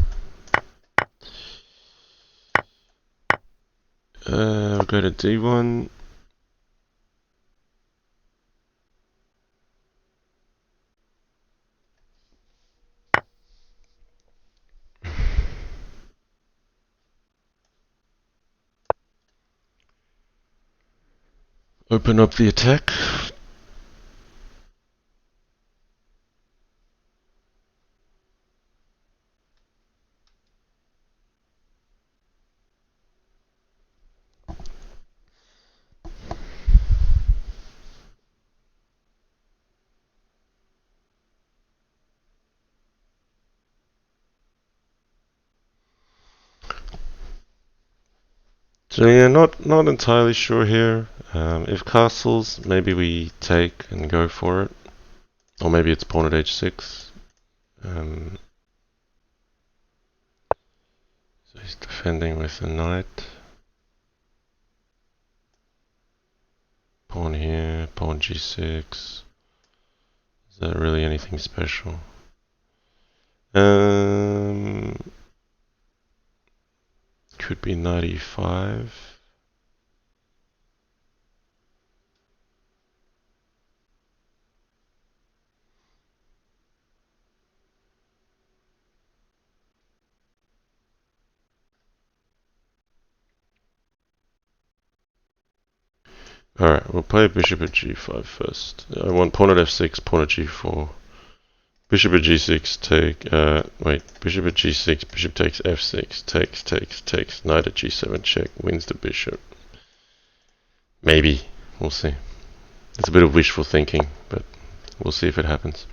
We'll go to d1. Open up the attack. So yeah, not entirely sure here. If castles, maybe we take and go for it. Or maybe it's pawn at h6. So he's defending with a knight. Pawn here, pawn g6. Is that really anything special? Could be knight e5. Alright, we'll play bishop at g5 first. I want pawn at f6, pawn at g4. Bishop at g6, bishop at g6, bishop takes f6, takes, knight at g7 check, wins the bishop. Maybe, we'll see. It's a bit of wishful thinking, but we'll see if it happens.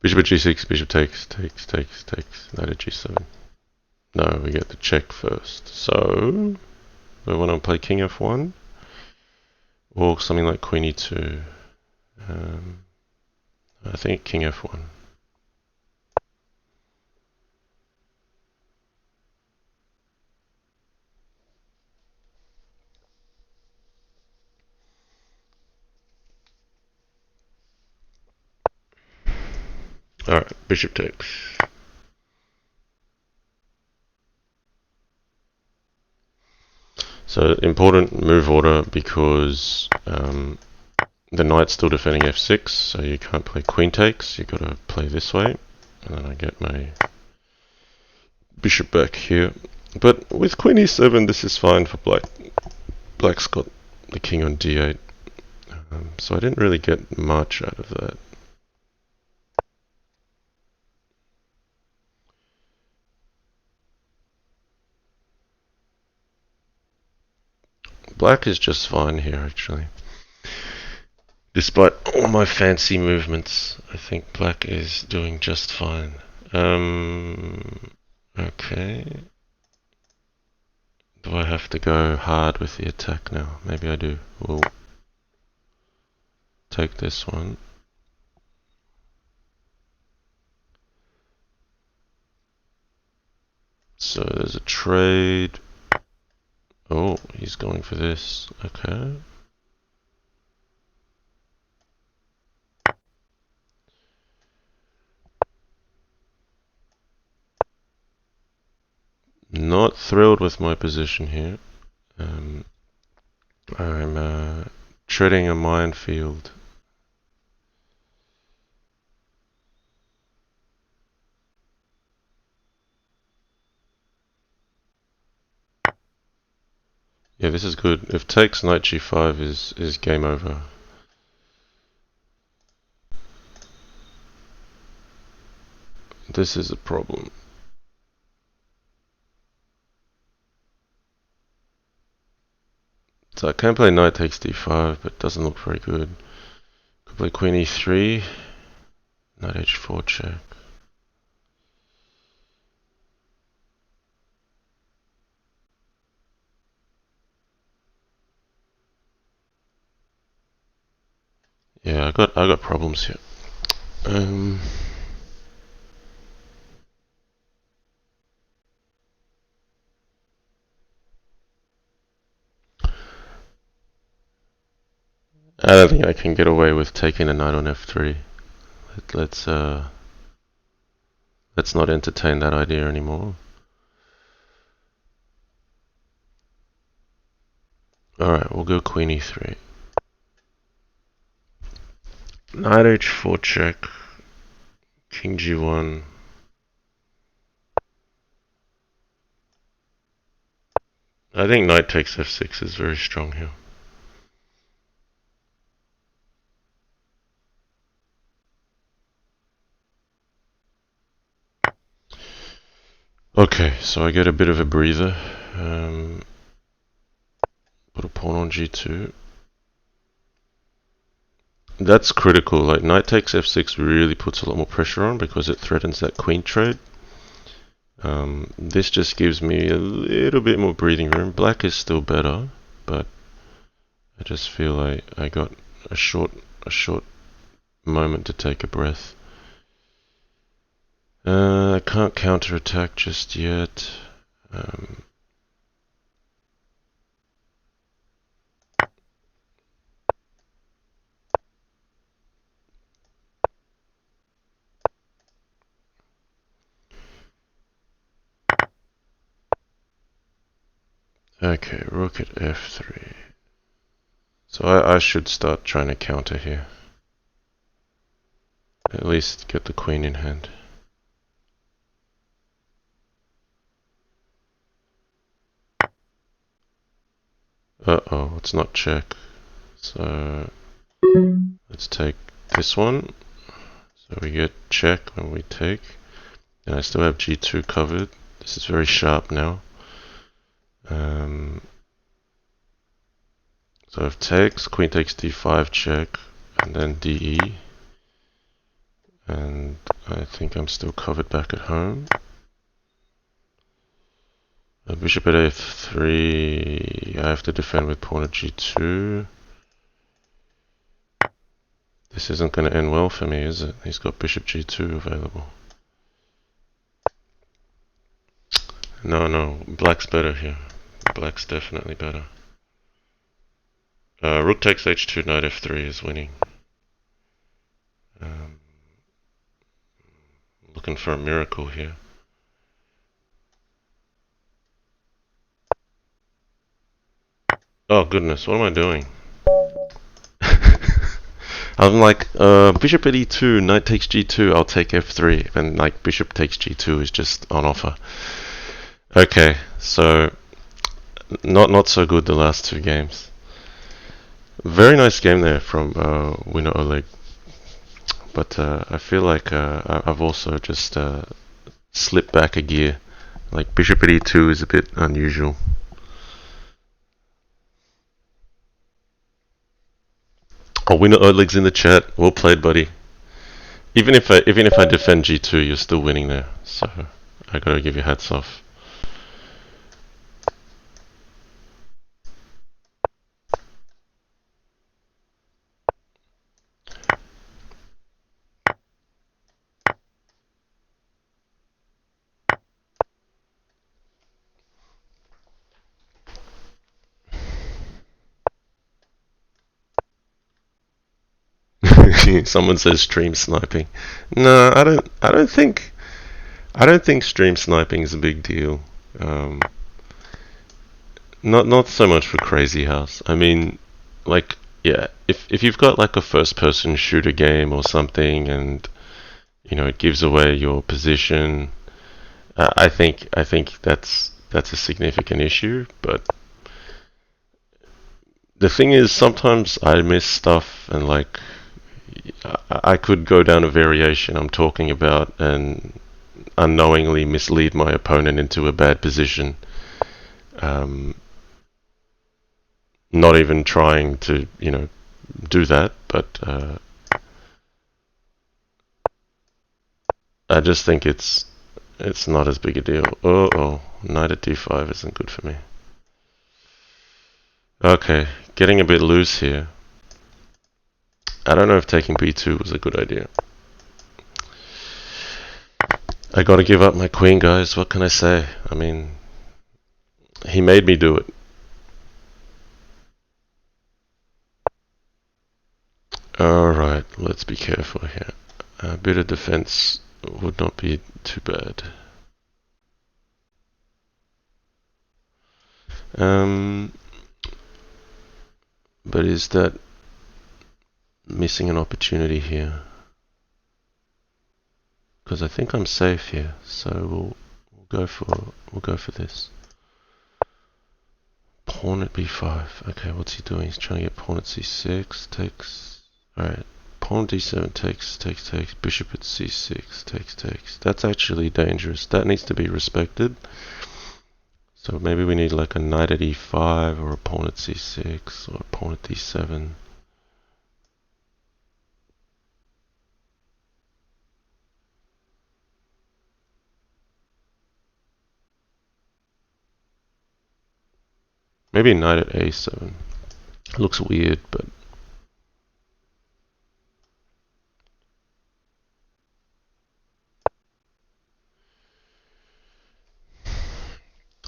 Bishop at g6, bishop takes, knight at g7. No, we get the check first. So, do I want to play king f1? Or something like queen e2? I think king f1. Alright, bishop takes. So important move order because the knight's still defending f6, so you can't play queen takes, you've got to play this way, and then I get my bishop back here. But with queen e7 this is fine for black. Black's got the king on d8, so I didn't really get much out of that. Black is just fine here actually. Despite all my fancy movements, I think black is doing just fine. Okay. Do I have to go hard with the attack now? Maybe I do. We'll take this one. So there's a trade. Oh, he's going for this. Okay. Not thrilled with my position here. I'm treading a minefield. Yeah, this is good. If takes knight g5 is game over. This is a problem. So I can play knight takes d5, but it doesn't look very good. Could play queen e3, knight h4 check. Yeah, I got problems here. I don't think I can get away with taking a knight on f3. Let's not entertain that idea anymore. Alright, we'll go queen e3. Knight h4 check. King g1. I think knight takes f6 is very strong here. Okay, so I get a bit of a breather. Put a pawn on g2. That's critical. Like knight takes f6 really puts a lot more pressure on because it threatens that queen trade. This just gives me a little bit more breathing room. Black is still better, but I just feel like I got a short moment to take a breath. I can't counterattack just yet. Okay, rook at f3. So I should start trying to counter here. At least get the queen in hand. Uh-oh, it's not check. So let's take this one. So we get check when we take. And I still have g2 covered. This is very sharp now. So if takes, queen takes d5 check, and then de. And I think I'm still covered back at home. Bishop at f3, I have to defend with pawn at g2. This isn't going to end well for me, is it? He's got bishop g2 available. No, black's better here. Black's definitely better. Rook takes h2, knight f3 is winning. Looking for a miracle here. Oh goodness, what am I doing? I'm like, bishop at e2, knight takes g2, I'll take f3, and like bishop takes g2 is just on offer. Okay, so not so good the last two games. Very nice game there from winner Oleg, but I feel like I've also just slipped back a gear. Like bishop at e2 is a bit unusual. Oh, winner Oleg's in the chat. Well played, buddy. Even if I defend g2, you're still winning there. So I gotta give you hats off. Someone says stream sniping. No, I don't think stream sniping is a big deal. Not so much for Crazyhouse. I mean, like, yeah, if you've got like a first-person shooter game or something, and you know it gives away your position, I think that's a significant issue. But the thing is, sometimes I miss stuff, and like I could go down a variation I'm talking about and unknowingly mislead my opponent into a bad position. Not even trying to, do that, but I just think it's not as big a deal. Oh, knight at d5 isn't good for me. Okay, getting a bit loose here. I don't know if taking b2 was a good idea. I gotta give up my queen, guys. What can I say? I mean, he made me do it. Alright, let's be careful here. A bit of defense would not be too bad. But is that missing an opportunity here? Because I think I'm safe here, so we'll go for this. Pawn at b5. Okay, what's he doing? He's trying to get pawn at c6. Takes. Alright, pawn d7 takes, bishop at c6 takes. That's actually dangerous. That needs to be respected. So maybe we need like a knight at e5 or a pawn at c6 or a pawn at d7. Maybe knight at a7. Looks weird, but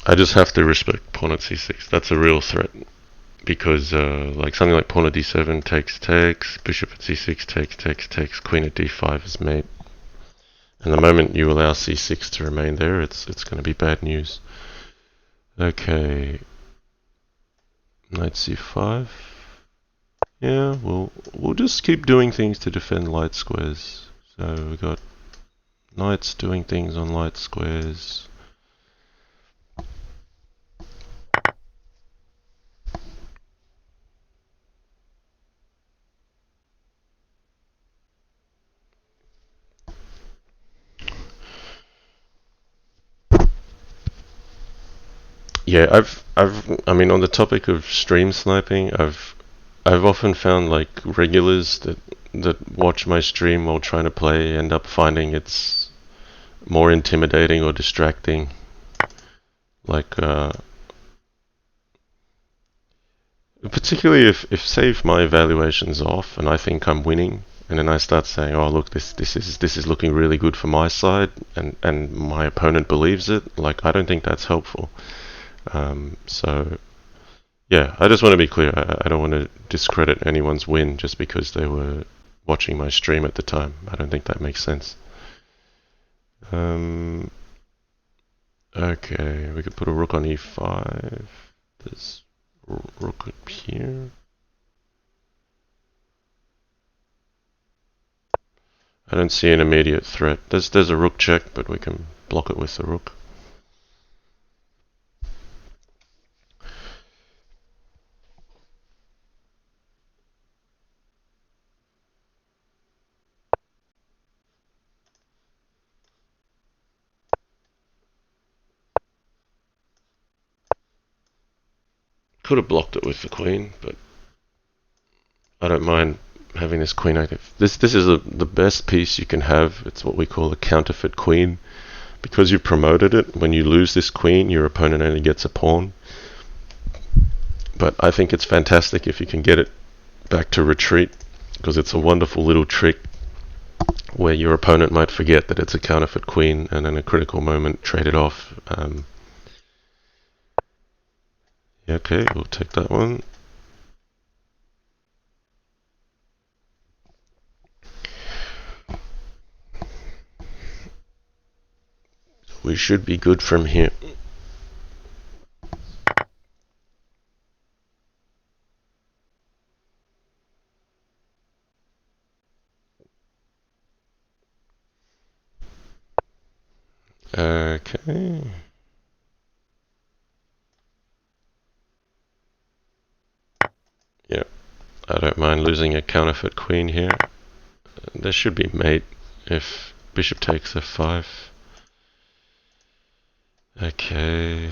I just have to respect pawn at c6. That's a real threat. Because like something like pawn at d7 takes, bishop at c6 takes, queen at d5 is mate. And the moment you allow c6 to remain there, it's going to be bad news. Okay, knight c5. Yeah, we'll just keep doing things to defend light squares. So we got knights doing things on light squares. Yeah, I mean, on the topic of stream sniping, I've often found like regulars that watch my stream while trying to play end up finding it's more intimidating or distracting. Like, particularly if say if my evaluation's off and I think I'm winning, and then I start saying, "Oh, look, this is looking really good for my side," and my opponent believes it. Like, I don't think that's helpful. So yeah, I just want to be clear. I don't want to discredit anyone's win just because they were watching my stream at the time. I don't think that makes sense. Okay, we could put a rook on e5. There's rook up here. I don't see an immediate threat. There's a rook check, but we can block it with the rook. Could have blocked it with the queen, but I don't mind having this queen active. This is the best piece you can have. It's what we call a counterfeit queen. Because you've promoted it, when you lose this queen, your opponent only gets a pawn. But I think it's fantastic if you can get it back to retreat, because it's a wonderful little trick where your opponent might forget that it's a counterfeit queen and in a critical moment trade it off. Yeah, okay, we'll take that one. We should be good from here. Okay. Yeah, I don't mind losing a counterfeit queen here. There should be mate if bishop takes f5. Okay.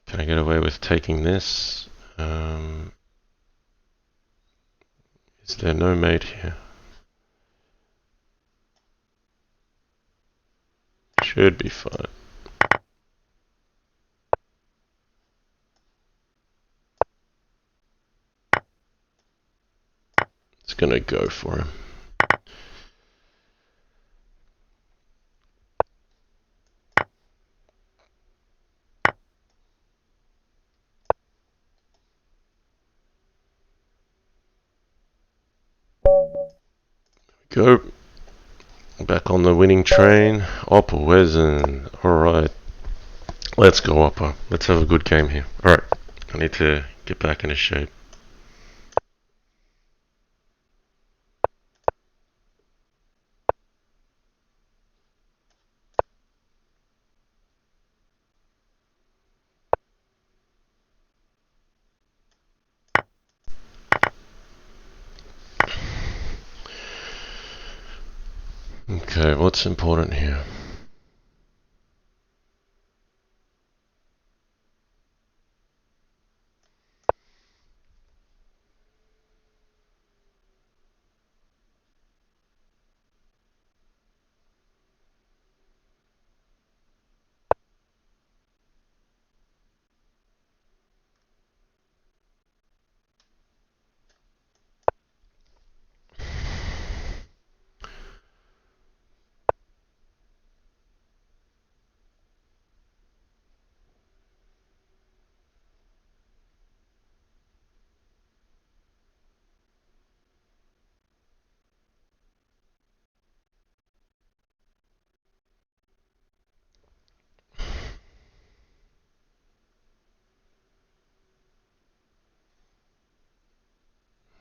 Can I get away with taking this? Is there no mate here? Should be fine. It's gonna go for him. Go. Back on the winning train. Oppa Wezen. Alright. Let's go, Oppa. Let's have a good game here. Alright. I need to get back into shape. Okay, what's important here?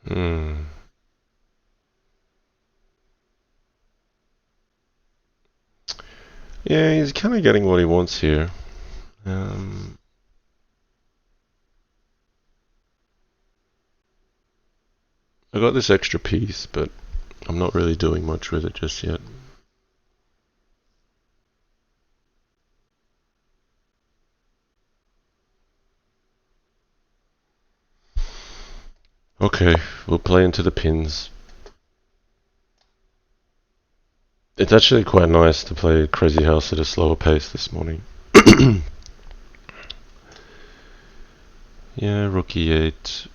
Hmm. Yeah, he's kind of getting what he wants here. I got this extra piece, but I'm not really doing much with it just yet. Okay, we'll play into the pins. It's actually quite nice to play Crazyhouse at a slower pace this morning. Yeah, rook e8.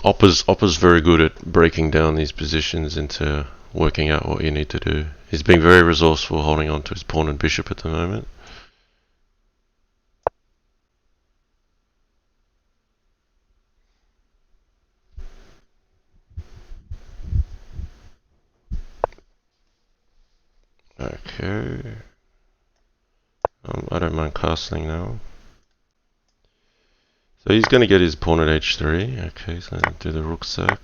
Oppa's very good at breaking down these positions into working out what you need to do. He's being very resourceful holding on to his pawn and bishop at the moment. Okay. I don't mind castling now. So he's going to get his pawn at h3. Okay, so do the rook sack.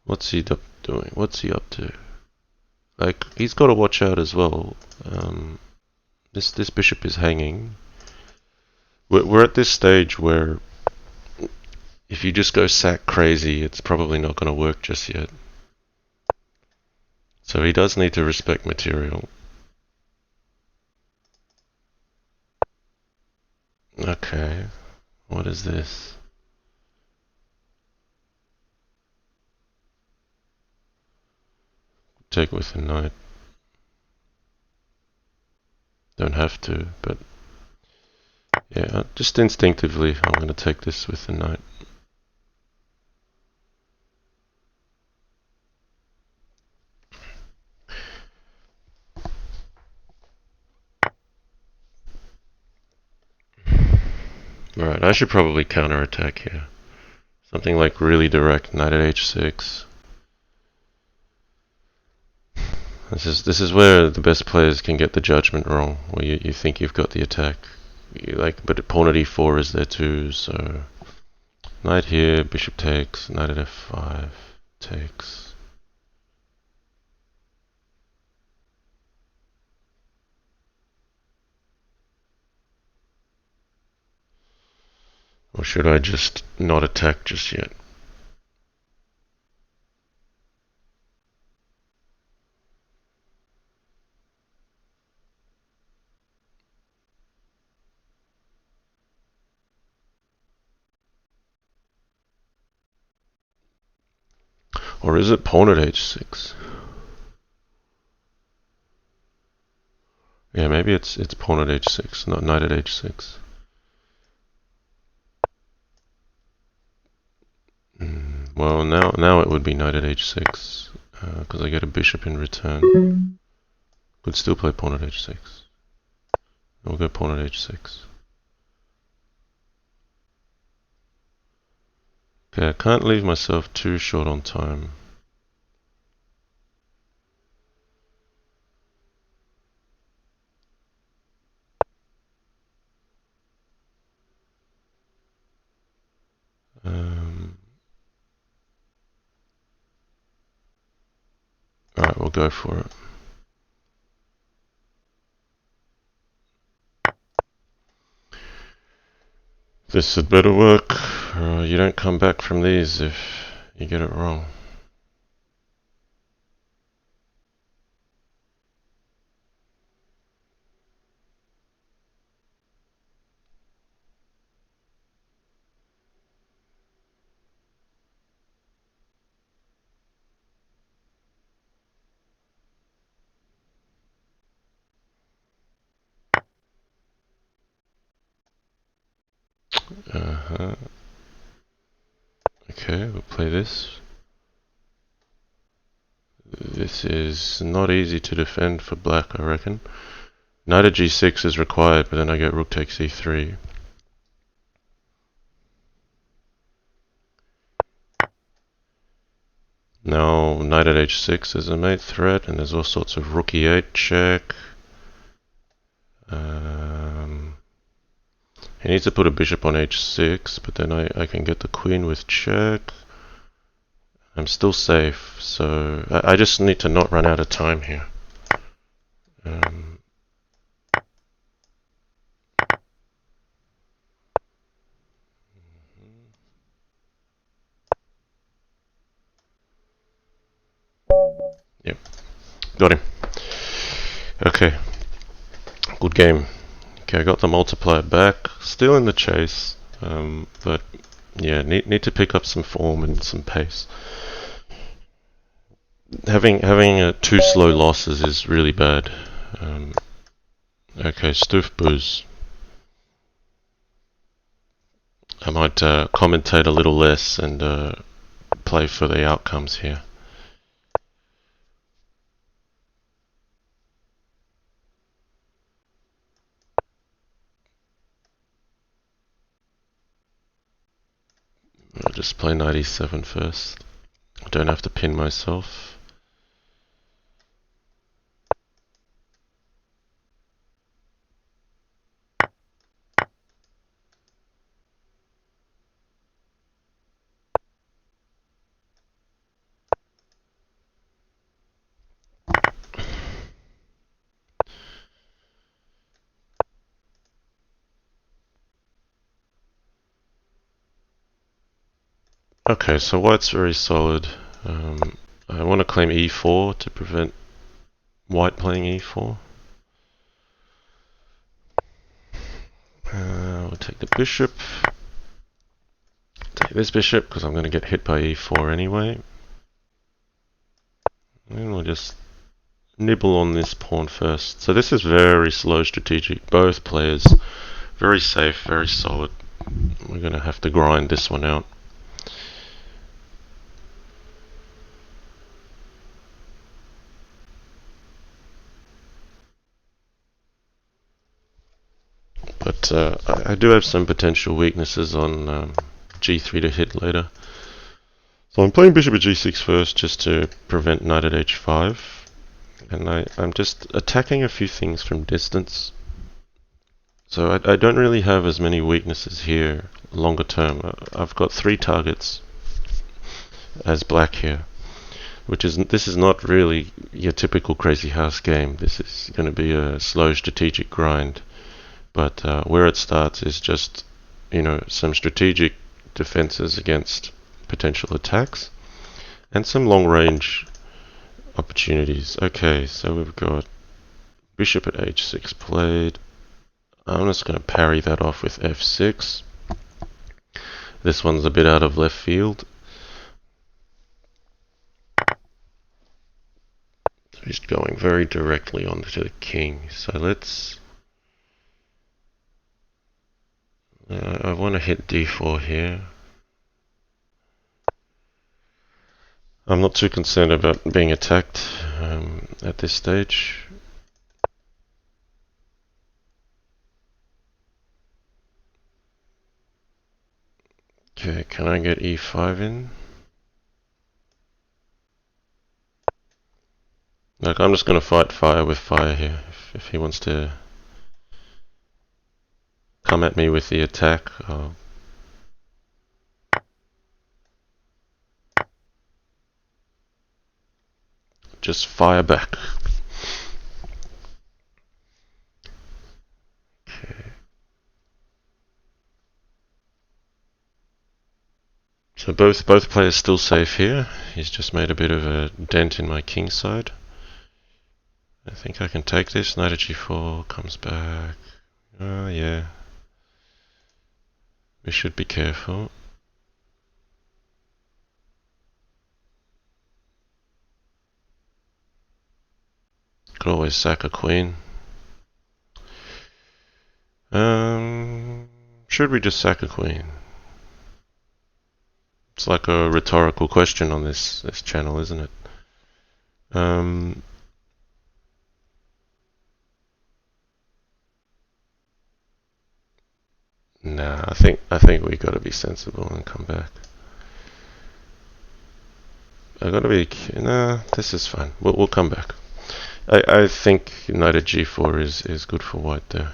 What's he doing? What's he up to? Like, he's got to watch out as well. This bishop is hanging. We're at this stage where if you just go sack crazy, it's probably not going to work just yet. So he does need to respect material. Okay, what is this? Take with a knight. Don't have to, but yeah, just instinctively I'm going to take this with the knight. Right, I should probably counterattack here. Something like really direct, knight at h6. This is where the best players can get the judgment wrong, where you think you've got the attack. But pawn at e4 is there too, so knight here, bishop takes, knight at f5 takes. Or should I just not attack just yet? Or is it pawn at h6? Yeah, maybe it's pawn at h6, not knight at h6. Well, now it would be knight at h6, because I get a bishop in return. Could still play pawn at h6. We'll go pawn at h6. Okay, I can't leave myself too short on time. Alright, we'll go for it. This had better work, or you don't come back from these if you get it wrong. Uh-huh. Okay, we'll play this. This is not easy to defend for black, I reckon. Knight of g6 is required, but then I get rook takes e3. Now knight at h6 is a mate threat, and there's all sorts of rook e8 check. He needs to put a bishop on h6, but then I can get the queen with check. I'm still safe, so I just need to not run out of time here. Yep, got him. Okay, good game. Okay, I got the multiplier back. Still in the chase, but yeah, need to pick up some form and some pace. Having two slow losses is really bad. Okay, Stoof Booze. I might commentate a little less and play for the outcomes here. I'll just play knight e7 first. I don't have to pin myself. Okay, so white's very solid. I want to claim e4 to prevent white playing e4. We'll take the bishop. Take this bishop because I'm going to get hit by e4 anyway. And we'll just nibble on this pawn first. So this is very slow strategic. Both players very safe, very solid. We're going to have to grind this one out. But I do have some potential weaknesses on g3 to hit later. So I'm playing bishop at g6 first just to prevent knight at h5. And I'm just attacking a few things from distance. So I don't really have as many weaknesses here longer term. I've got 3 targets as black here. This is not really your typical Crazyhouse game. This is going to be a slow strategic grind. But where it starts is just, some strategic defenses against potential attacks and some long range opportunities. Okay, so we've got bishop at h6 played. I'm just going to parry that off with f6. This one's a bit out of left field. He's going very directly onto the king. So let's... I want to hit d4 here. I'm not too concerned about being attacked at this stage. Okay, can I get e5 in? Like, I'm just going to fight fire with fire here. If he wants to come at me with the attack, I'll just fire back. Okay. So both players still safe here. He's just made a bit of a dent in my king side. I think I can take this. Knight at g4 comes back. Oh yeah. We should be careful. Could always sack a queen. Should we just sack a queen? It's like a rhetorical question on this channel, isn't it? Nah, I think we gotta be sensible and come back. Nah, this is fine. We'll come back. I think knight at g4 is good for white there.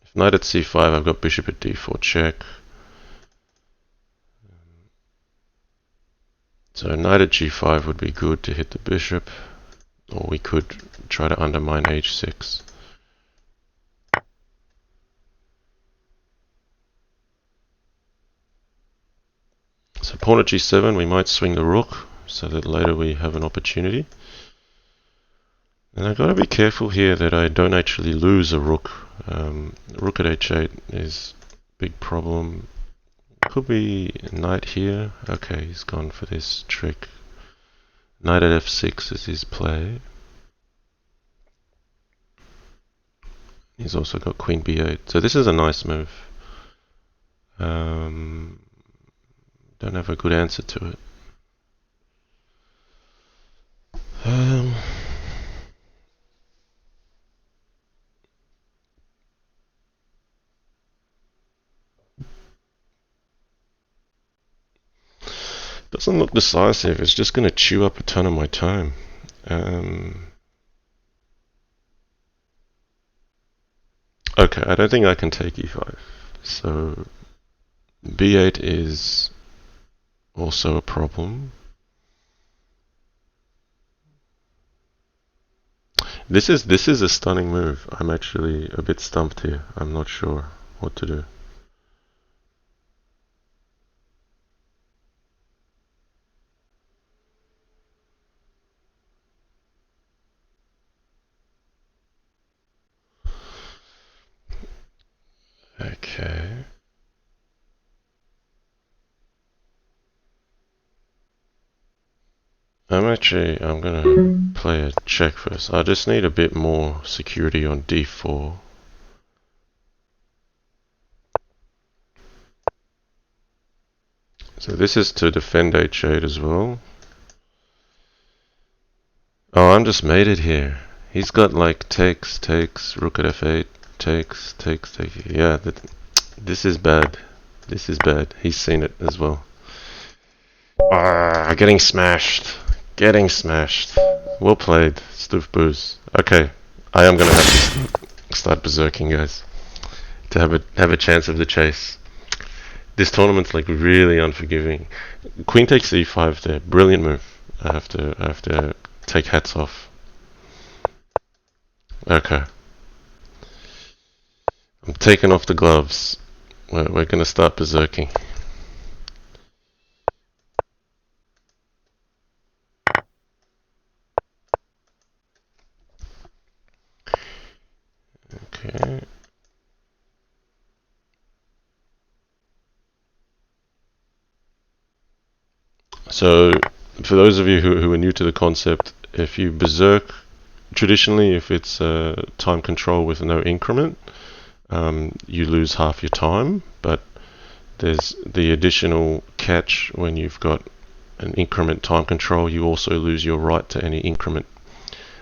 If knight at c5, I've got bishop at d4 check. So knight at g5 would be good to hit the bishop, or we could try to undermine h6. So pawn at g7, we might swing the rook, so that later we have an opportunity. And I've got to be careful here that I don't actually lose a rook. Rook at h8 is a big problem. Could be knight here. Okay, he's gone for this trick. Knight at f6 is his play. He's also got queen b8. So this is a nice move. Don't have a good answer to it. Doesn't look decisive. It's just going to chew up a ton of my time. Okay, I don't think I can take e5. So b8 is also a problem. This is a stunning move. I'm actually a bit stumped here. I'm not sure what to do. Okay. I'm gonna play a check first. I just need a bit more security on d4. So this is to defend h8 as well. Oh, I'm just made it here. He's got like takes, rook at f8, takes. Yeah, this is bad. This is bad. He's seen it as well. Getting smashed. Getting smashed. Well played, Stoof Booze. Okay, I am gonna have to start berserking, guys, to have a chance of the chase. This tournament's like really unforgiving. Queen takes e5 there. Brilliant move. I have to take hats off. Okay. I'm taking off the gloves. We're gonna start berserking. Okay. So, for those of you who are new to the concept, if you berserk, traditionally, if it's time control with no increment, you lose half your time, but there's the additional catch when you've got an increment time control, you also lose your right to any increment.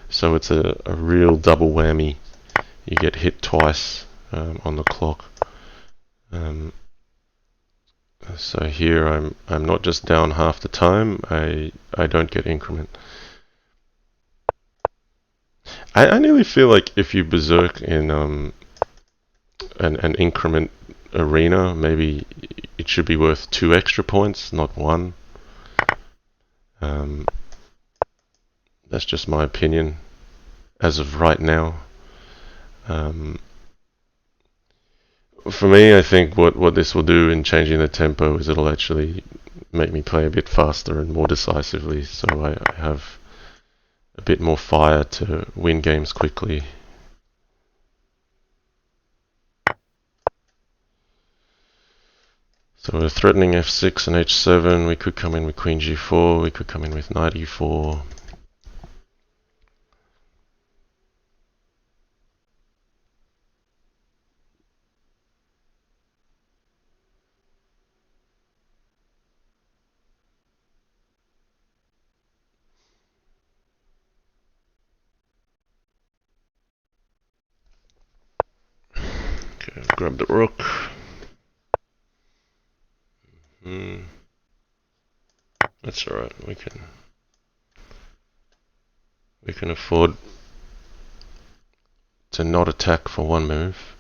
So it's a real double whammy. You get hit twice on the clock. So here I'm not just down half the time, I don't get increment. I nearly feel like if you berserk in an increment arena, maybe it should be worth 2 extra points, not 1. That's just my opinion as of right now. for me, I think what this will do in changing the tempo is it'll actually make me play a bit faster and more decisively, so I have a bit more fire to win games quickly. So we're threatening f6 and h7. We could come in with queen g4. We could come in with knight e4. Okay, grab the rook. That's alright. We can afford to not attack for one move.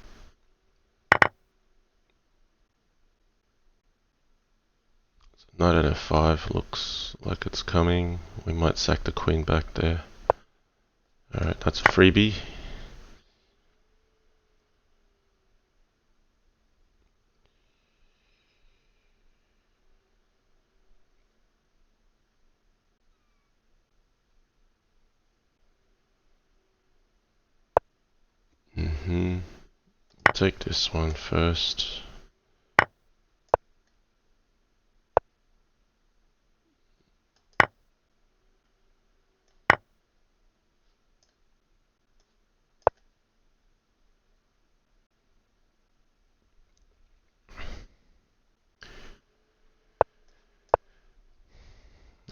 Knight at f5 looks like it's coming. We might sack the queen back there. Alright, that's a freebie. Take this one first.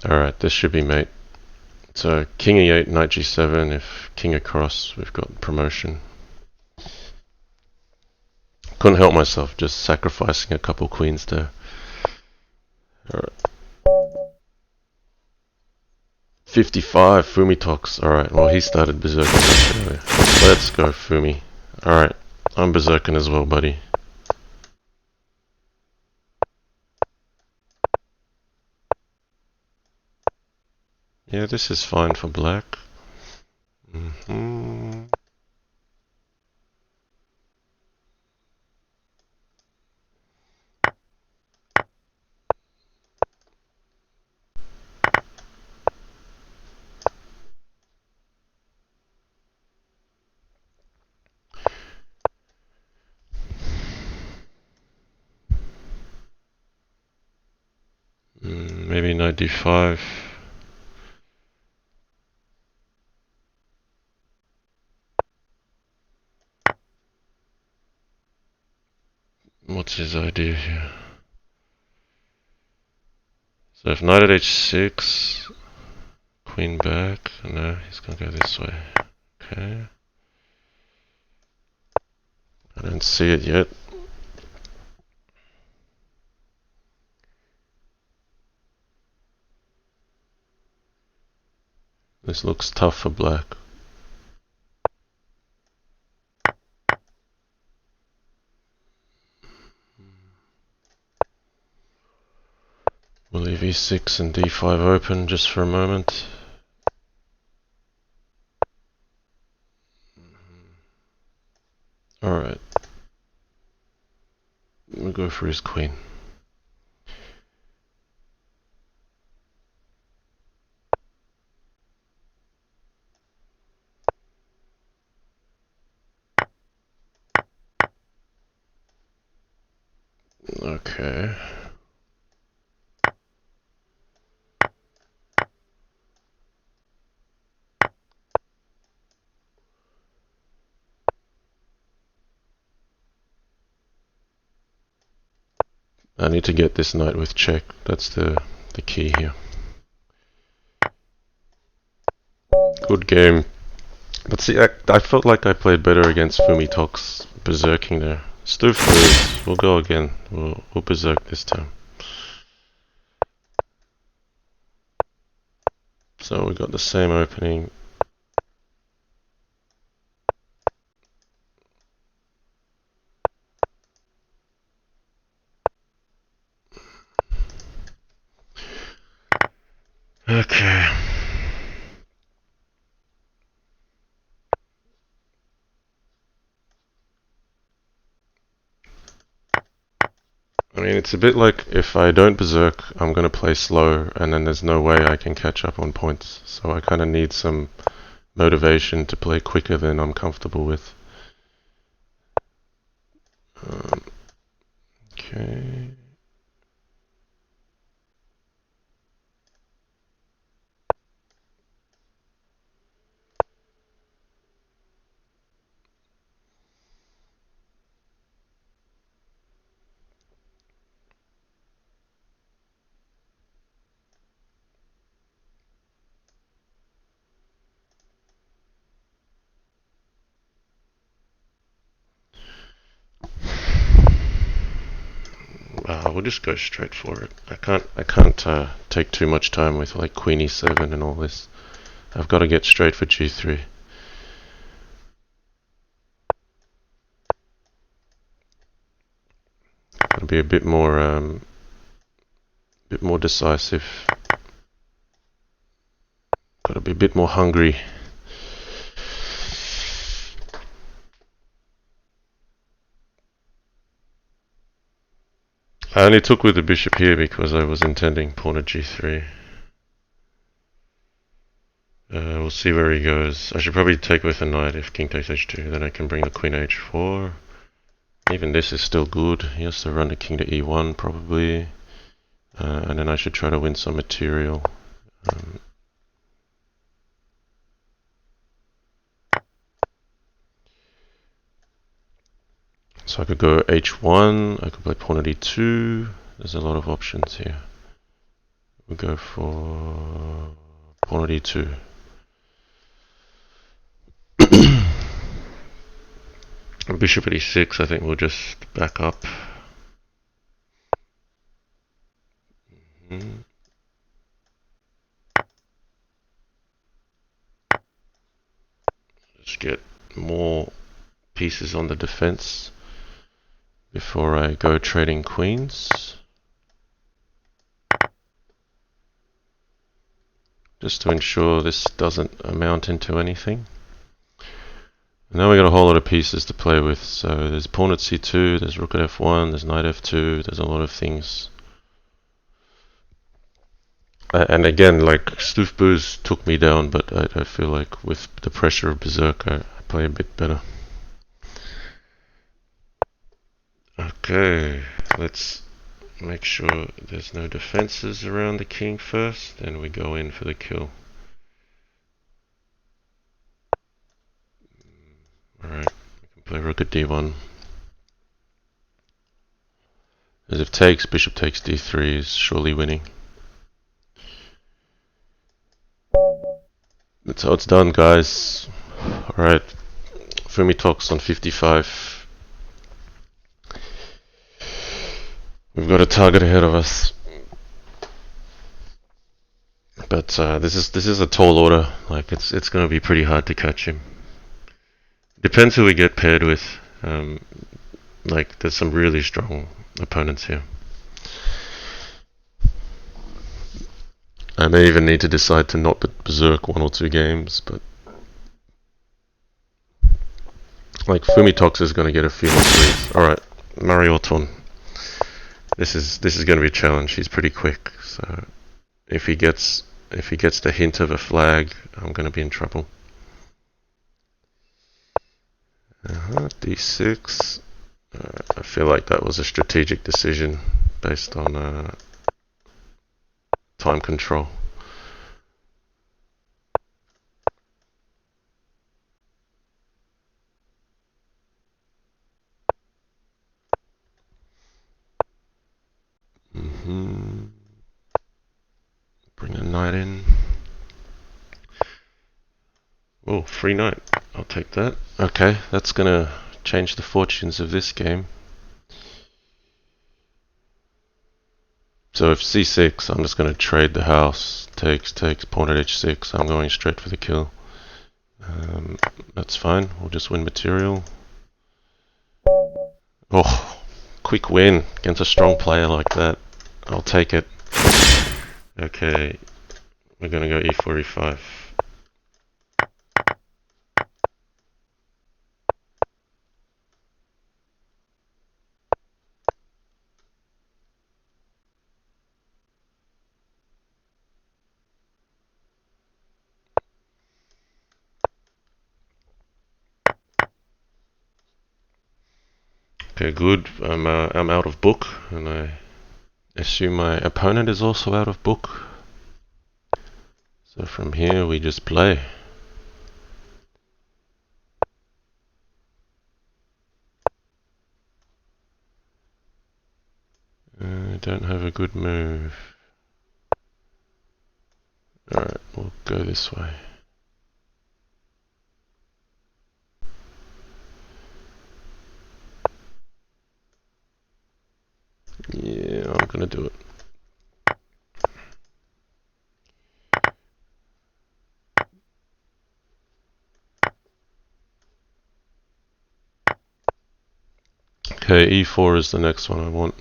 Alright, this should be mate. So king e8, knight g7. If king across, we've got promotion. Couldn't help myself, just sacrificing a couple queens there. Alright. 55, Fumitoks. Alright, well he started berserking earlier. Let's go, Fumi. Alright, I'm berserking as well, buddy. Yeah, this is fine for black. Maybe knight d5. What's his idea here? So if knight at h6, queen back. No, he's gonna go this way. Okay. I don't see it yet. This looks tough for black. We'll leave e6 and d5 open just for a moment. Alright. We'll go for his queen. Okay. I need to get this knight with check. That's the key here. Good game. But see, I felt like I played better against Fumitoks berserking there. Let's do first. We'll go again. We'll berserk this time. So we got the same opening. Okay. I mean, it's a bit like if I don't berserk, I'm going to play slow, and then there's no way I can catch up on points. So I kind of need some motivation to play quicker than I'm comfortable with. Okay. We'll just go straight for it. I can't take too much time with like Queen E7 and all this. I've got to get straight for G3. Got to be a bit more decisive. Got to be a bit more hungry. I only took with the bishop here because I was intending pawn at G3. We'll see where he goes. I should probably take with a knight if king takes h2, then I can bring the queen h4. Even this is still good. He has to run the king to e1 probably. And then I should try to win some material. So I could go h1, I could play pawn at e2. There's a lot of options here. We'll go for pawn at e2. Bishop at e6, I think we'll just back up. Just get more pieces on the defense before I go trading queens. Just to ensure this doesn't amount into anything. And now we got a whole lot of pieces to play with. So there's pawn at c2, there's rook at f1, there's knight f2, there's a lot of things. And again, like Stoofboos took me down, but I feel like with the pressure of Berserk, I play a bit better. Okay, let's make sure there's no defenses around the king first, then we go in for the kill. Alright, we can play rook at d1. As if takes, bishop takes d3 is surely winning. That's how it's done, guys. Alright, Fumitoks on 55. We've got a target ahead of us. But this is a tall order. Like it's going to be pretty hard to catch him. Depends who we get paired with. Like there's some really strong opponents here. I may even need to decide to not berserk 1 or 2 games, but like Fumitoks is going to get a few more threes. All right, Marioton. This is going to be a challenge. He's pretty quick, so if he gets the hint of a flag, I'm going to be in trouble. D6. I feel like that was a strategic decision based on time control. Bring a knight in. Oh, free knight. I'll take that. Okay, that's gonna change the fortunes of this game. So if c6, I'm just gonna trade the house. Takes, pawn at h6. I'm going straight for the kill. That's fine. We'll just win material. Oh, quick win against a strong player like that. I'll take it. Okay, we're gonna go e4, e5. Okay, good. I'm out of book, and I assume my opponent is also out of book. So from here we just play. I don't have a good move. Alright, we'll go this way. Yeah, I'm gonna do it. Okay, e4 is the next one I want.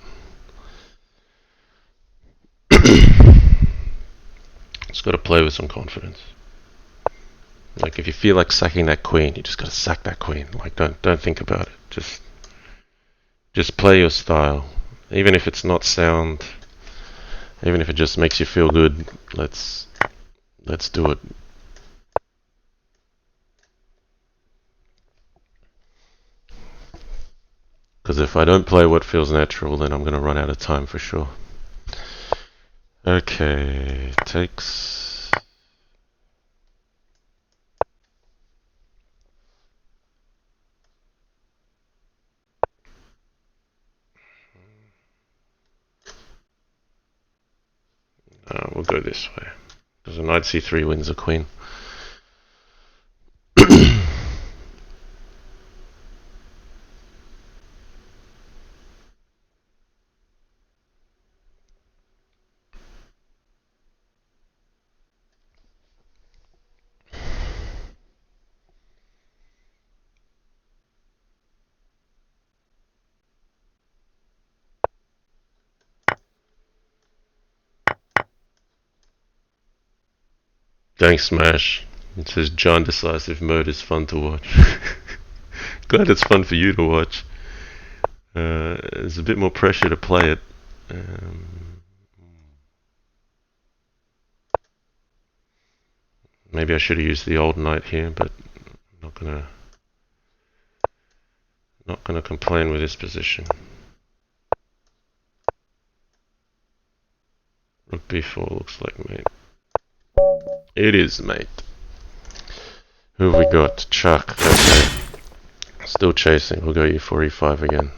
Just gotta play with some confidence. Like if you feel like sacking that queen, you just gotta sack that queen. Like don't think about it. Just play your style. Even if it's not sound, even if it just makes you feel good, let's do it. Because if I don't play what feels natural, then I'm gonna run out of time for sure. Okay, takes. We'll go this way. Because a knight c3 wins a queen. Thanks, Smash. It says John Decisive Mode is fun to watch. Glad it's fun for you to watch. There's a bit more pressure to play it. Maybe I should have used the old knight here, but I'm not gonna complain with this position. Rook b4 looks like mate. It is mate. Who have we got? Chuck. Okay. Still chasing. We'll go e4, e5 again.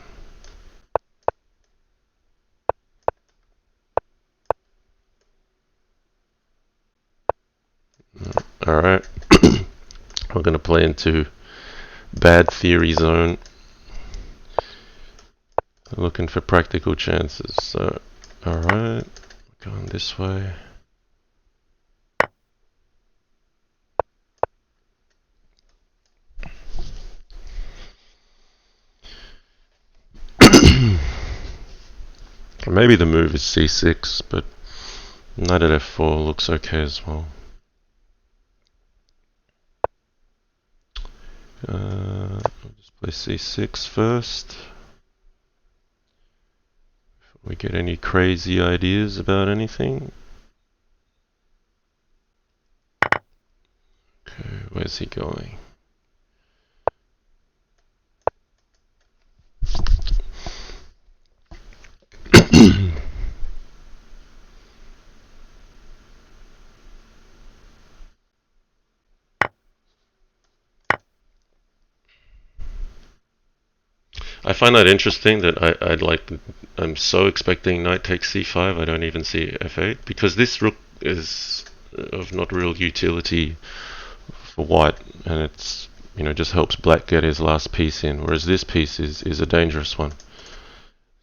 Alright. We're going to play into bad theory zone. Looking for practical chances. So, alright. Going this way. Maybe the move is c6, but knight at f4 looks okay as well. I'll just play c6 first. Before we get any crazy ideas about anything. Okay, where's he going? I find that interesting that I'm so expecting knight takes c5 I don't even see f8 because this rook is of not real utility for white and it's just helps black get his last piece in, whereas this piece is a dangerous one.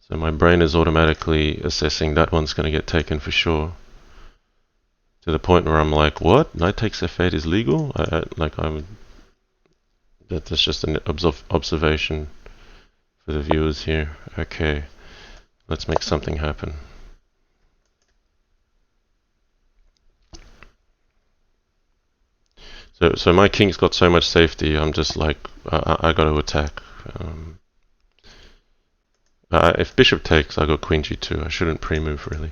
So my brain is automatically assessing that one's going to get taken for sure. To the point where I'm like, what? Knight takes f8 is legal? That's just an observation for the viewers here. Okay, let's make something happen. So my king's got so much safety, I'm just like, I got to attack. If bishop takes, I got queen g2. I shouldn't pre-move really.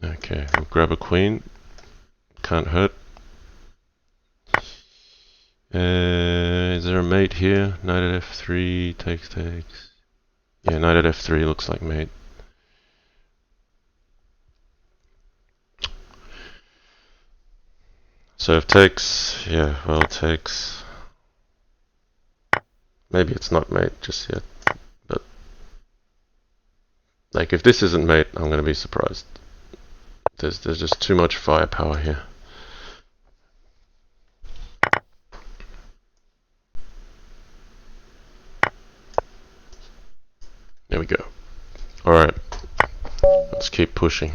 Okay, we'll grab a queen. Can't hurt. Is there a mate here? Knight at f3, takes. Yeah, knight at f3 looks like mate. So if takes, yeah, well takes. Maybe it's not mate just yet, but like if this isn't mate, I'm gonna be surprised. There's just too much firepower here. There we go. Alright, let's keep pushing.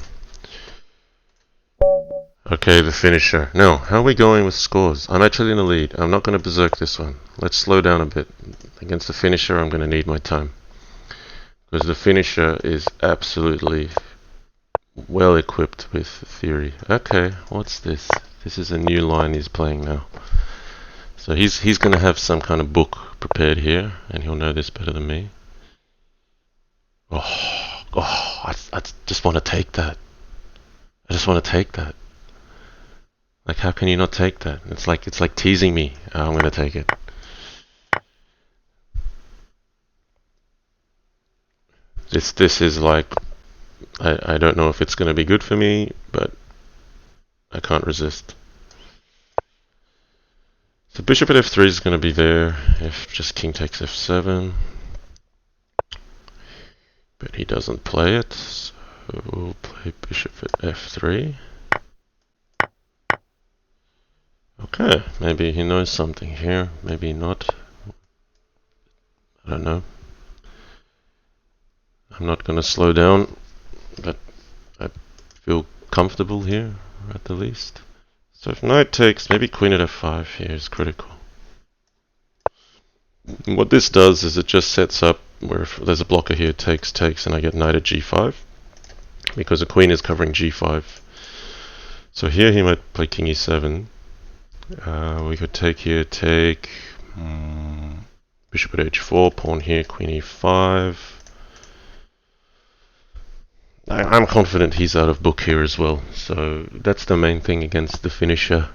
Okay, the finisher. Now, how are we going with scores? I'm actually in the lead. I'm not going to berserk this one. Let's slow down a bit. Against the finisher, I'm going to need my time. Because the finisher is absolutely well equipped with theory. Okay, what's this? This is a new line he's playing now. So he's going to have some kind of book prepared here, and he'll know this better than me. I just want to take that. I just want to take that. Like, how can you not take that? It's like teasing me. I'm gonna take it. This is like, I don't know if it's gonna be good for me, but I can't resist. So bishop at f3 is gonna be there if just king takes f7, but he doesn't play it, so we'll play bishop at f3. Okay, maybe he knows something here, maybe not. I don't know. I'm not going to slow down, but I feel comfortable here, at the least. So if knight takes, maybe queen at f5 here is critical. And what this does is it just sets up where if there's a blocker here, takes, and I get knight at g5, because the queen is covering g5. So here he might play king e7. We could take here, bishop at h4, pawn here, queen e5. I'm confident he's out of book here as well, so that's the main thing against the finisher.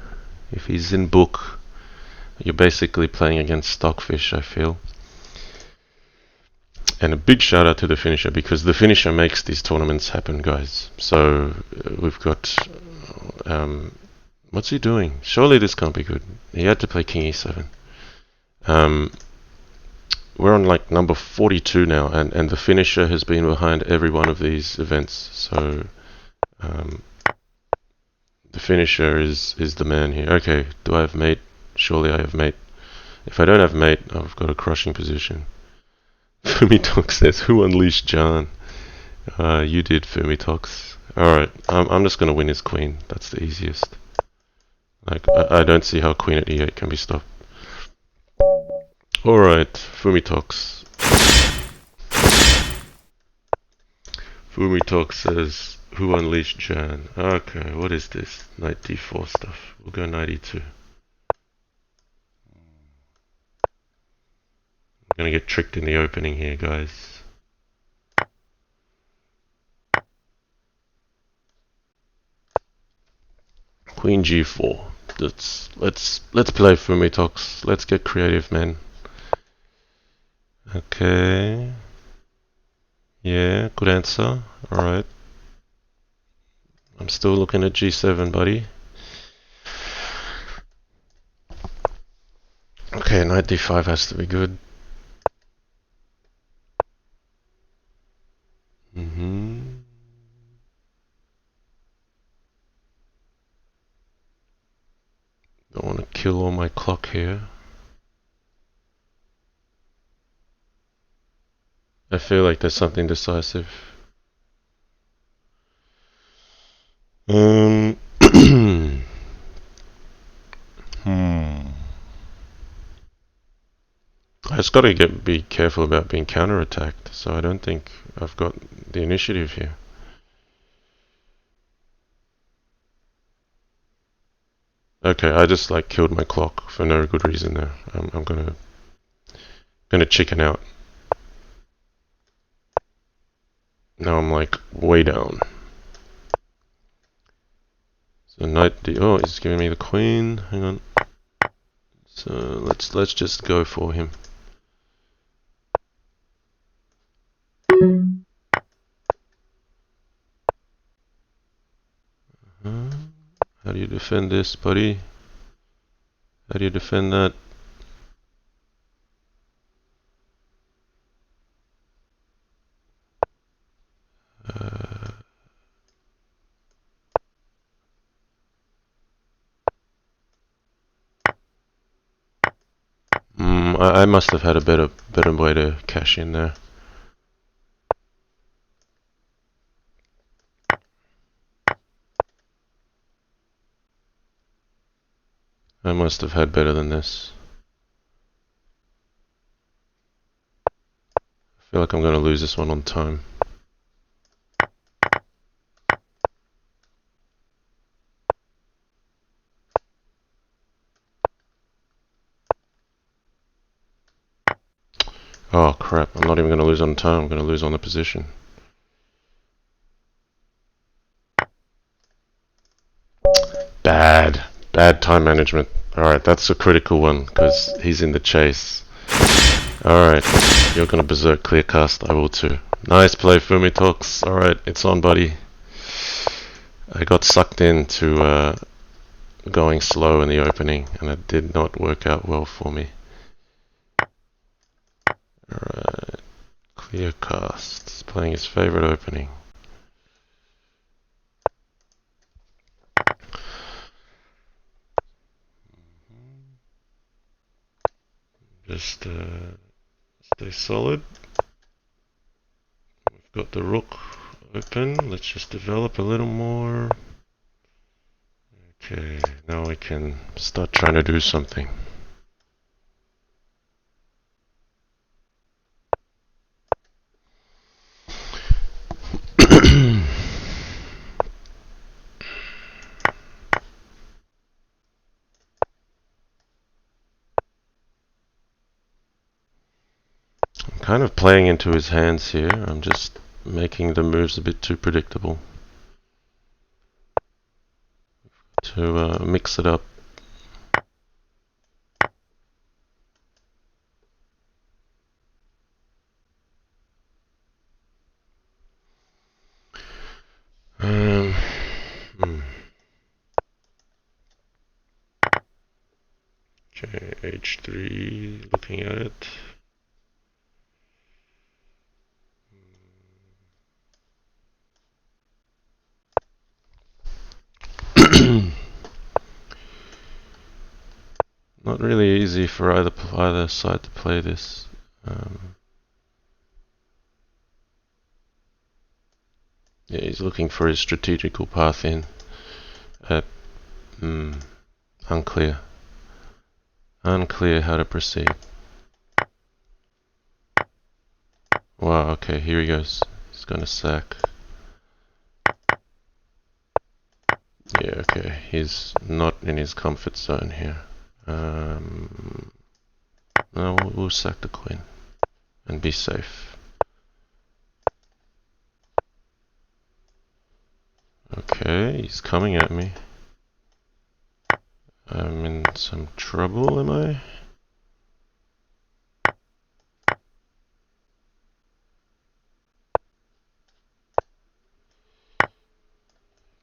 If he's in book, you're basically playing against stockfish, I feel. And a big shout out to the finisher, because the finisher makes these tournaments happen, guys. So we've got what's he doing? Surely this can't be good. He had to play king e7. We're on like number 42 now, and the finisher has been behind every one of these events. So the finisher is the man here. Okay, do I have mate? Surely I have mate. If I don't have mate, I've got a crushing position. Fumitoks says, "Who unleashed Jan?" You did, Fumitoks. Alright, I'm just gonna win his queen. That's the easiest. Like, I don't see how queen at e8 can be stopped. Alright, Fumitoks. Fumitoks says, "Who unleashed Jan?" Okay, what is this? Knight d4 stuff. We'll go knight e2. I'm gonna get tricked in the opening here, guys. Queen g4. Let's play Fumitoks. Let's get creative, man. Okay. Yeah, good answer. Alright. I'm still looking at g7, buddy. Okay, knight d5 has to be good. Don't want to kill all my clock here. I feel like there's something decisive. I just gotta be careful about being counterattacked, so I don't think I've got the initiative here. Okay, I just like killed my clock for no good reason there. I'm gonna chicken out. Now I'm like way down. So knight d. Oh, he's giving me the queen. Hang on. So let's just go for him. How do you defend this, buddy? How do you defend that? I must have had a better way to cash in there. I must have had better than this. I feel like I'm going to lose this one on time. Oh crap, I'm not even going to lose on time, I'm going to lose on the position. Bad time management. Alright, that's a critical one, because he's in the chase. Alright, you're going to berserk clear cast, I will too. Nice play, Fumitoks. Alright, it's on, buddy. I got sucked into going slow in the opening, and it did not work out well for me. Alright, clear cast. He's playing his favorite opening. Just stay solid. We've got the rook open. Let's just develop a little more. Okay, now we can start trying to do something. I'm kind of playing into his hands here. I'm just making the moves a bit too predictable. To mix it up. Okay, H3, looking at it. Not really easy for either side to play this. Yeah, he's looking for his strategical path in. Unclear. Unclear how to proceed. Wow, okay, here he goes. He's gonna sack. Yeah, okay, he's not in his comfort zone here. No, we'll sack the queen and be safe. Okay, he's coming at me. I'm in some trouble, am I?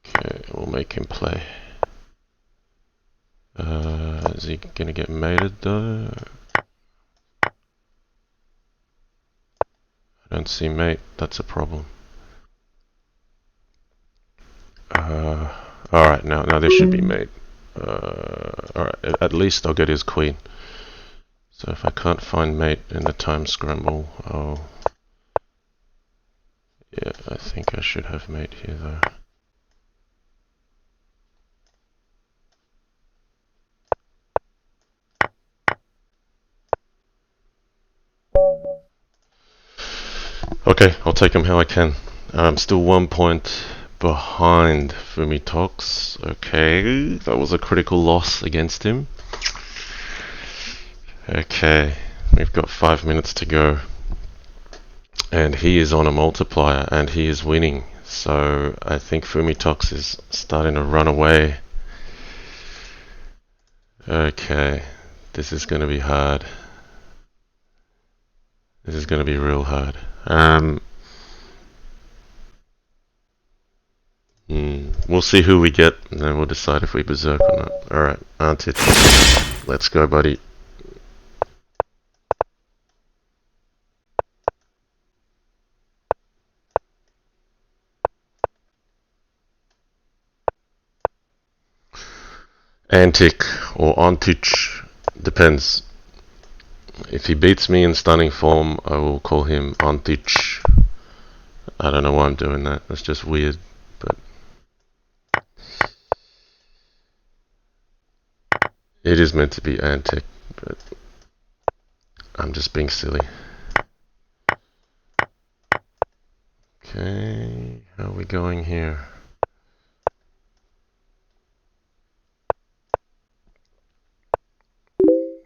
Okay, we'll make him play. Is he gonna get mated though? I don't see mate, that's a problem. Alright, now this should be mate. Alright, at least I'll get his queen. So if I can't find mate in the time scramble, I'll... Yeah, I think I should have mate here though. Okay, I'll take him how I can. I'm still 1 point behind Fumitoks. Okay, that was a critical loss against him. Okay, we've got 5 minutes to go. And he is on a multiplier and he is winning. So I think Fumitoks is starting to run away. Okay, This is going to be hard. This is going to be real hard. We'll see who we get, and then we'll decide if we berserk or not. Alright, Antic. Let's go, buddy. Antic or Antich, depends. If he beats me in stunning form, I will call him Antich. I don't know why I'm doing that. That's just weird, but it is meant to be Antic, but I'm just being silly. Okay, how are we going here?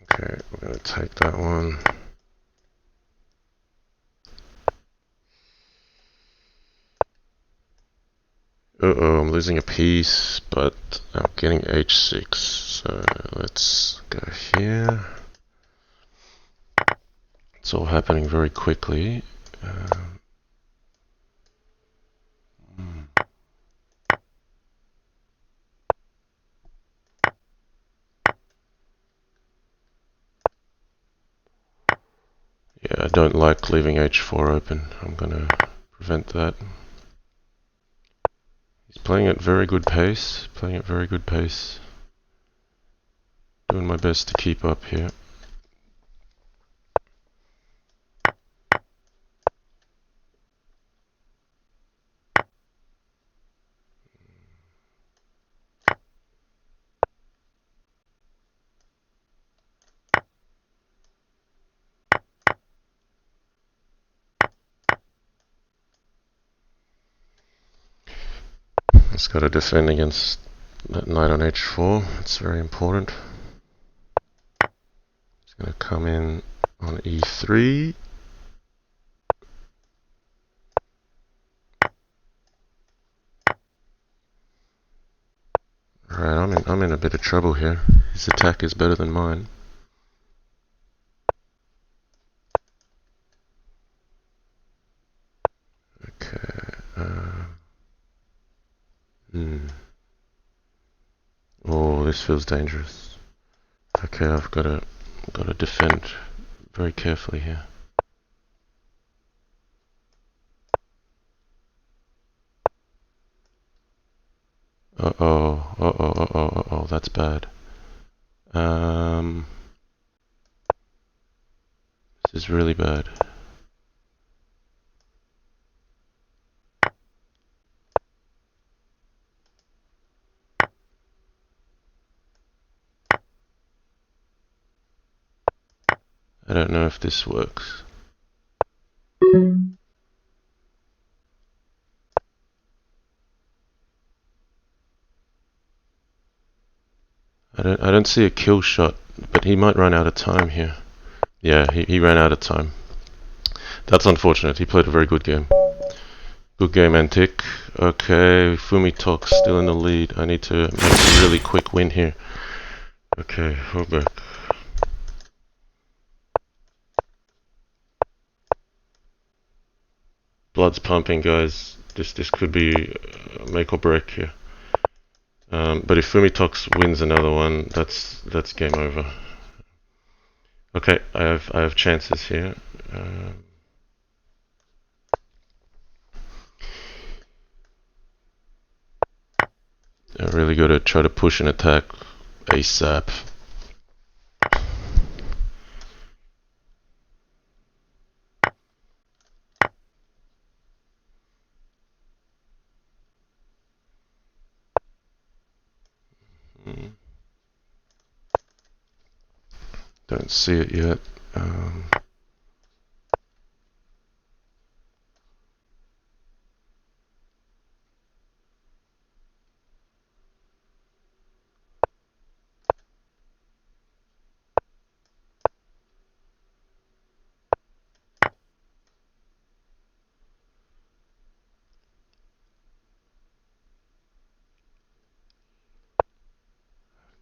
Okay, we're going to take that one. Uh-oh, I'm losing a piece, but I'm getting h6. So let's go here. It's all happening very quickly. Yeah, I don't like leaving h4 open. I'm gonna prevent that. He's playing at very good pace. Doing my best to keep up here. He's got to defend against that knight on h4. It's very important. He's going to come in on e3. Right, I'm in a bit of trouble here. His attack is better than mine. Okay. Oh, this feels dangerous. Okay, I've got to defend very carefully here. Uh-oh, that's bad. This is really bad. I don't know if this works. I don't see a kill shot, but he might run out of time here. Yeah, he ran out of time. That's unfortunate. He played a very good game. Good game, Antic. Okay, Fumitoks still in the lead. I need to make a really quick win here. Okay, hold back. Blood's pumping, guys. This could be make or break here. But if Fumitoks wins another one, that's game over. Okay, I have chances here. I really got to try to push an attack ASAP. Don't see it yet.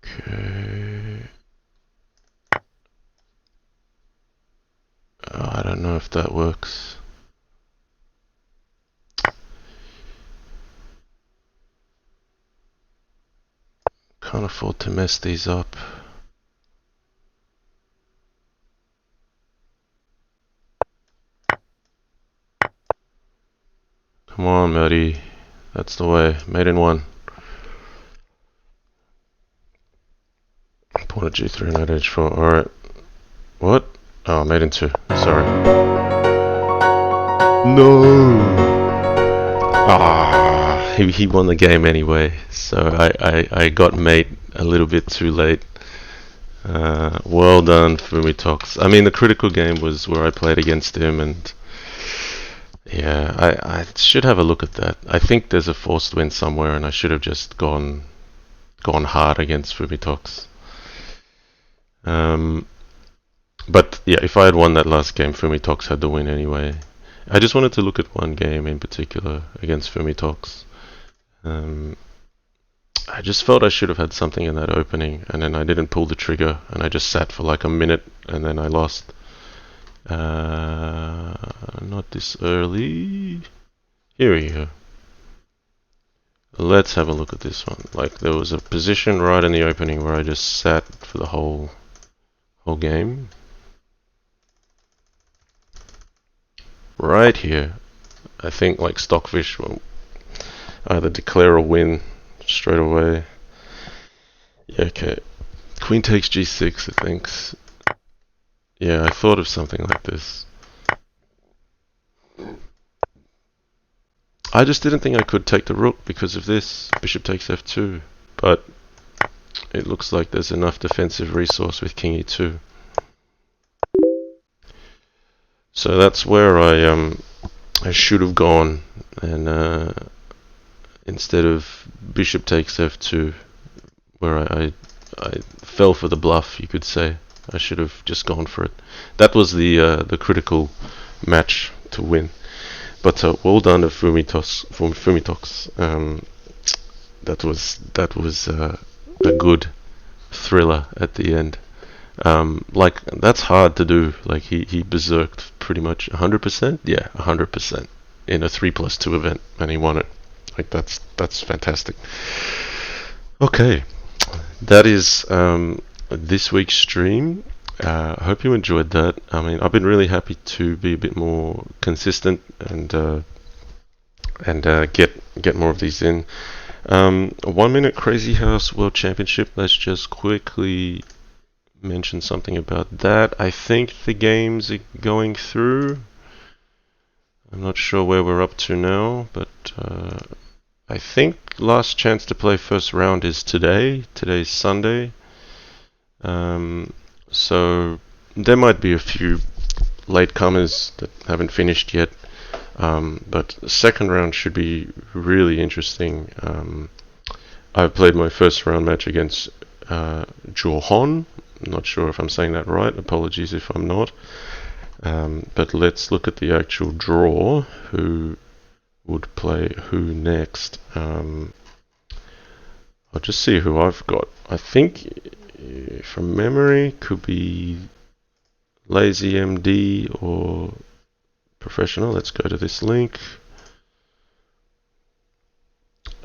Okay. if that works. Can't afford to mess these up. Come on, Maddie. That's the way. Made in one. Pawn at G3, knight H4. Alright. What? Oh, made in two. Sorry. No! Ah, he won the game anyway. So I got mate a little bit too late. Well done, Fumitoks. I mean, the critical game was where I played against him, and yeah, I should have a look at that. I think there's a forced win somewhere, and I should have just gone hard against Fumitoks. But yeah, if I had won that last game, Fumitoks had the win anyway. I just wanted to look at one game in particular against Fumitoks. I just felt I should have had something in that opening, and then I didn't pull the trigger, and I just sat for like a minute, and then I lost. Not this early. Here we go. Let's have a look at this one. Like, there was a position right in the opening where I just sat for the whole game. Right here, I think like Stockfish will either declare a win straight away. Yeah, okay. Queen takes G6, I think. Yeah, I thought of something like this. I just didn't think I could take the rook because of this. Bishop takes F2, but it looks like there's enough defensive resource with King E2. So that's where I should have gone, and instead of Bishop takes F2, where I fell for the bluff, you could say. I should have just gone for it. That was the critical match to win. But well done to Fumitoks. That was a good thriller at the end. Like, that's hard to do. Like, he berserked pretty much 100%. Yeah, 100% in a 3+2 event, and he won it. Like, that's fantastic. Okay, that is this week's stream. I hope you enjoyed that. I mean, I've been really happy to be a bit more consistent and get more of these in. 1 minute Crazyhouse World Championship. Let's just quickly mention something about that. I think the games are going through. I'm not sure where we're up to now, but I think last chance to play first round is today. Today's Sunday. So there might be a few latecomers that haven't finished yet, but the second round should be really interesting. I played my first round match against Johan. I'm not sure if I'm saying that right. Apologies if I'm not. But let's look at the actual draw. Who would play who next? I'll just see who I've got. I think, from memory, could be Lazy MD or Professional. Let's go to this link.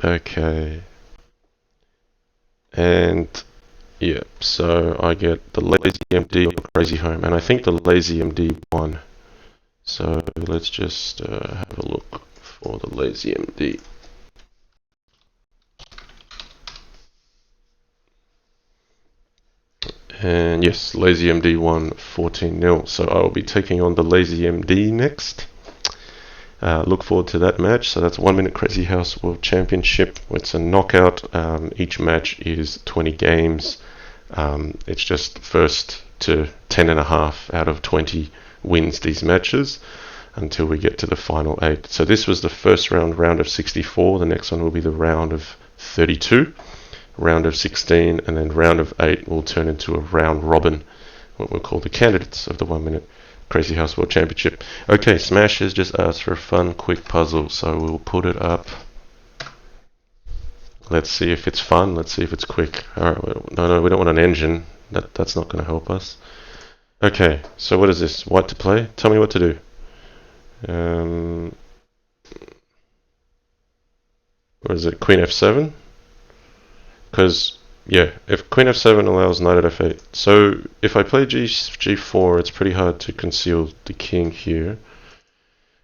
Okay. And yeah, so I get the Lazy MD or Crazy Home, and I think the Lazy MD won. So let's just have a look for the Lazy MD. And yes, Lazy MD won 14-0. So I will be taking on the Lazy MD next. Look forward to that match. So that's 1 minute Crazyhouse World Championship. It's a knockout. Each match is 20 games. It's just first to 10.5 out of 20 wins these matches until we get to the final 8. So this was the first round of 64. The next one will be the round of 32. Round of 16, and then round of 8 will turn into a round robin, what we'll call the candidates of the 1 minute Crazyhouse World Championship. Okay, Smash has just asked for a fun, quick puzzle, so we'll put it up. Let's see if it's fun, let's see if it's quick. Alright, no, we don't want an engine. That's not going to help us. Okay, so what is this? What to play? Tell me what to do. What is it? Queen f7? Because, yeah, if Queen f7 allows knight at f8. So if I play g4, it's pretty hard to conceal the king here.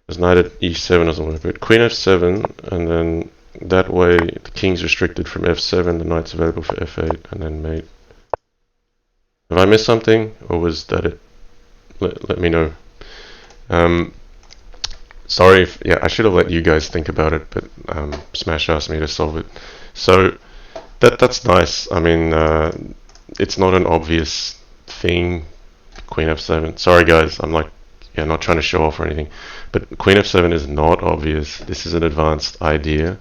Because knight at e7 doesn't work. But Queen f7, and then that way the king's restricted from f7, the knight's available for f8, and then mate. Have I missed something, or was that it? Let me know. Sorry if, yeah, I should have let you guys think about it, but Smash asked me to solve it. So that's nice. I mean, it's not an obvious thing. Queen f7. Sorry guys, I'm like, yeah, not trying to show off or anything, but Queen f7 is not obvious. This is an advanced idea.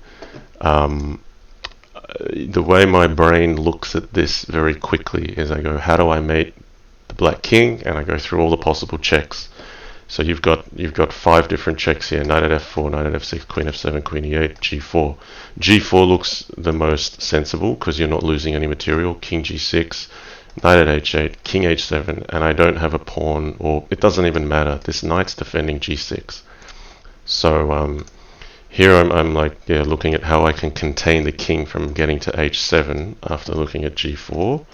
The way my brain looks at this very quickly is I go, how do I mate the black king? And I go through all the possible checks. So you've got 5 different checks here: knight at f4, knight at f6, queen f7, queen e8, g4. G4 looks the most sensible because you're not losing any material. King g6, knight at h8, king h7, and I don't have a pawn, or it doesn't even matter. This knight's defending g6. So here I'm like, yeah, looking at how I can contain the king from getting to h7 after looking at g4.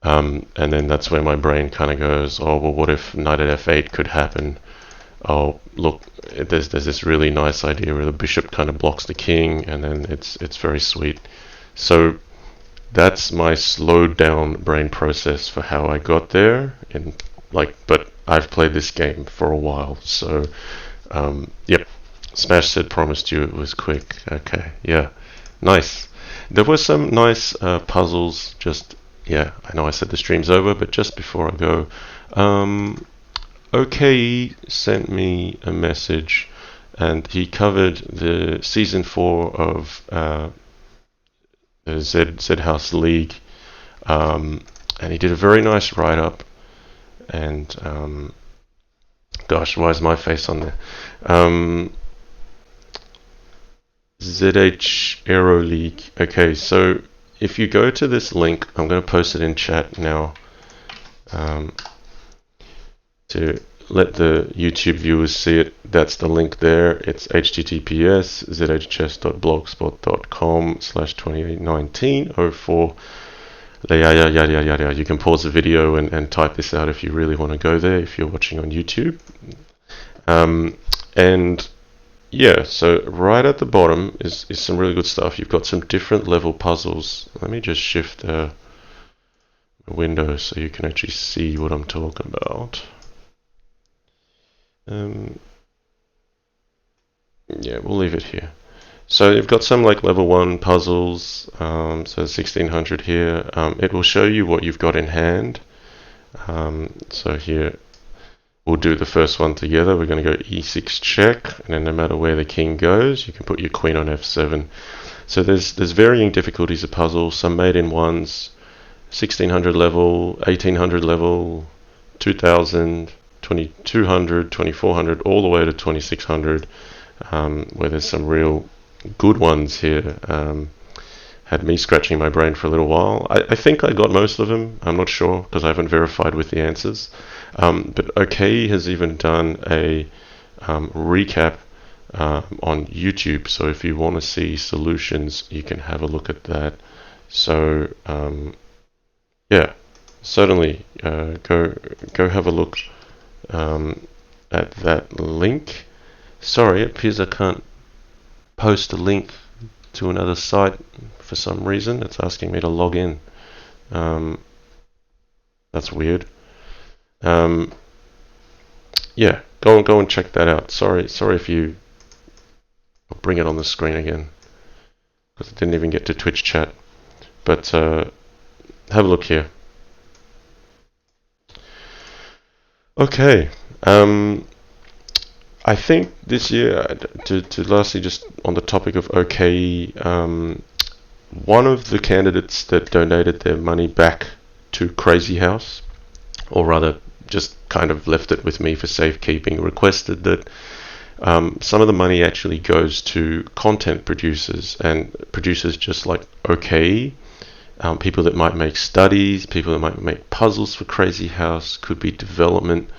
And then that's where my brain kind of goes, oh, well, what if knight at f8 could happen? Oh, look, there's this really nice idea where the bishop kind of blocks the king, and then it's very sweet. So that's my slowed down brain process for how I got there. And but I've played this game for a while, so yep. Smash said promised you it was quick. Okay, yeah, nice. There were some nice puzzles. Just, yeah, I know I said the stream's over, but just before I go, OKE sent me a message, and he covered the season 4 of the Z House League, and he did a very nice write up. And gosh, why is my face on there? ZH Aero League. Okay, so if you go to this link, I'm going to post it in chat now, to let the YouTube viewers see it. That's the link there. It's https zhchess.blogspot.com/2019-04. You can pause the video and type this out if you really want to go there, if you're watching on YouTube. And yeah, so right at the bottom is some really good stuff. You've got some different level puzzles. Let me just shift the window so you can actually see what I'm talking about. Yeah, we'll leave it here. So you've got some like level 1 puzzles, so 1600 here. It will show you what you've got in hand. So here we'll do the first one together. We're going to go e6 check, and then no matter where the king goes, you can put your queen on f7. So there's varying difficulties of puzzles. Some made in ones, 1600 level, 1800 level, 2000, 2200, 2400, all the way to 2600, where there's some real good ones here. Had me scratching my brain for a little while. I think I got most of them. I'm not sure because I haven't verified with the answers. But OK has even done a recap on YouTube. So if you want to see solutions, you can have a look at that. So yeah, certainly go have a look at that link. Sorry, it appears I can't post a link to another site for some reason. It's asking me to log in. That's weird. Yeah, go and check that out. Sorry if you... I'll bring it on the screen again because I didn't even get to Twitch chat. But have a look here. Okay. I think this year, to lastly, just on the topic of OKE, one of the candidates that donated their money back to Crazyhouse, or rather just kind of left it with me for safekeeping, requested that some of the money actually goes to content producers, and producers just like OKE, people that might make studies, people that might make puzzles for Crazyhouse, could be development.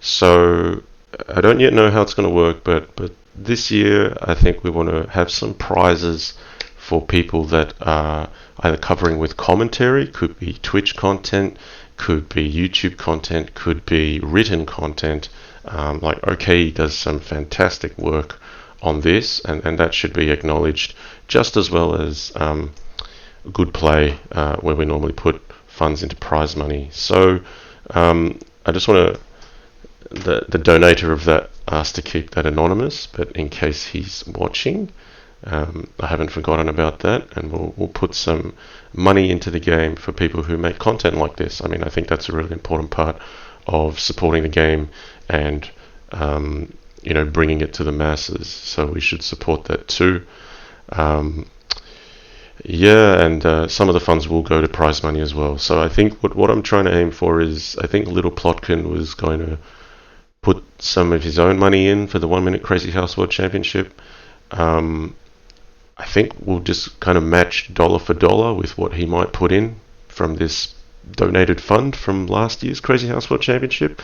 So I don't yet know how it's going to work, but this year I think we want to have some prizes for people that are either covering with commentary, could be Twitch content, could be YouTube content, could be written content. Like OK does some fantastic work on this, and that should be acknowledged just as well as Good Play, where we normally put funds into prize money. So I just want to, the donator of that asked to keep that anonymous, but in case he's watching, I haven't forgotten about that, and we'll put some money into the game for people who make content like this. I mean, I think that's a really important part of supporting the game and bringing it to the masses. So we should support that too. And some of the funds will go to prize money as well. So I think what I'm trying to aim for is, I think Little Plotkin was going to put some of his own money in for the 1 Minute Crazyhouse World Championship. I think we'll just kind of match dollar for dollar with what he might put in from this donated fund from last year's Crazyhouse World Championship.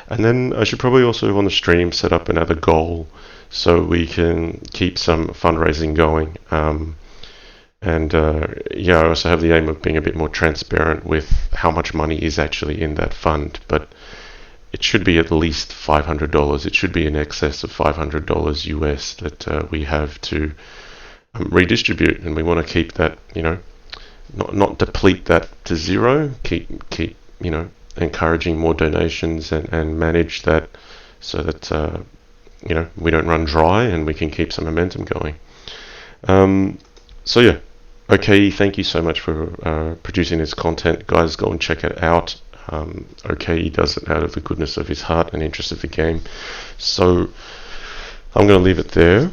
And then I should probably also on the stream set up another goal so we can keep some fundraising going. I also have the aim of being a bit more transparent with how much money is actually in that fund. But it should be at least $500. It should be in excess of $500 US that we have to redistribute, and we want to keep that, not deplete that to zero. Keep encouraging more donations and manage that so that we don't run dry and we can keep some momentum going. OK, thank you so much for producing this content, guys. Go and check it out. OK does it out of the goodness of his heart and interest of the game. So I'm going to leave it there.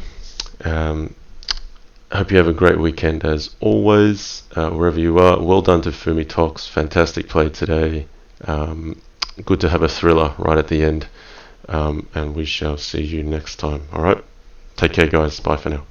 I hope you have a great weekend as always, wherever you are. Well done to Fumitoks. Fantastic play today. Good to have a thriller right at the end. And we shall see you next time. Alright? Take care, guys. Bye for now.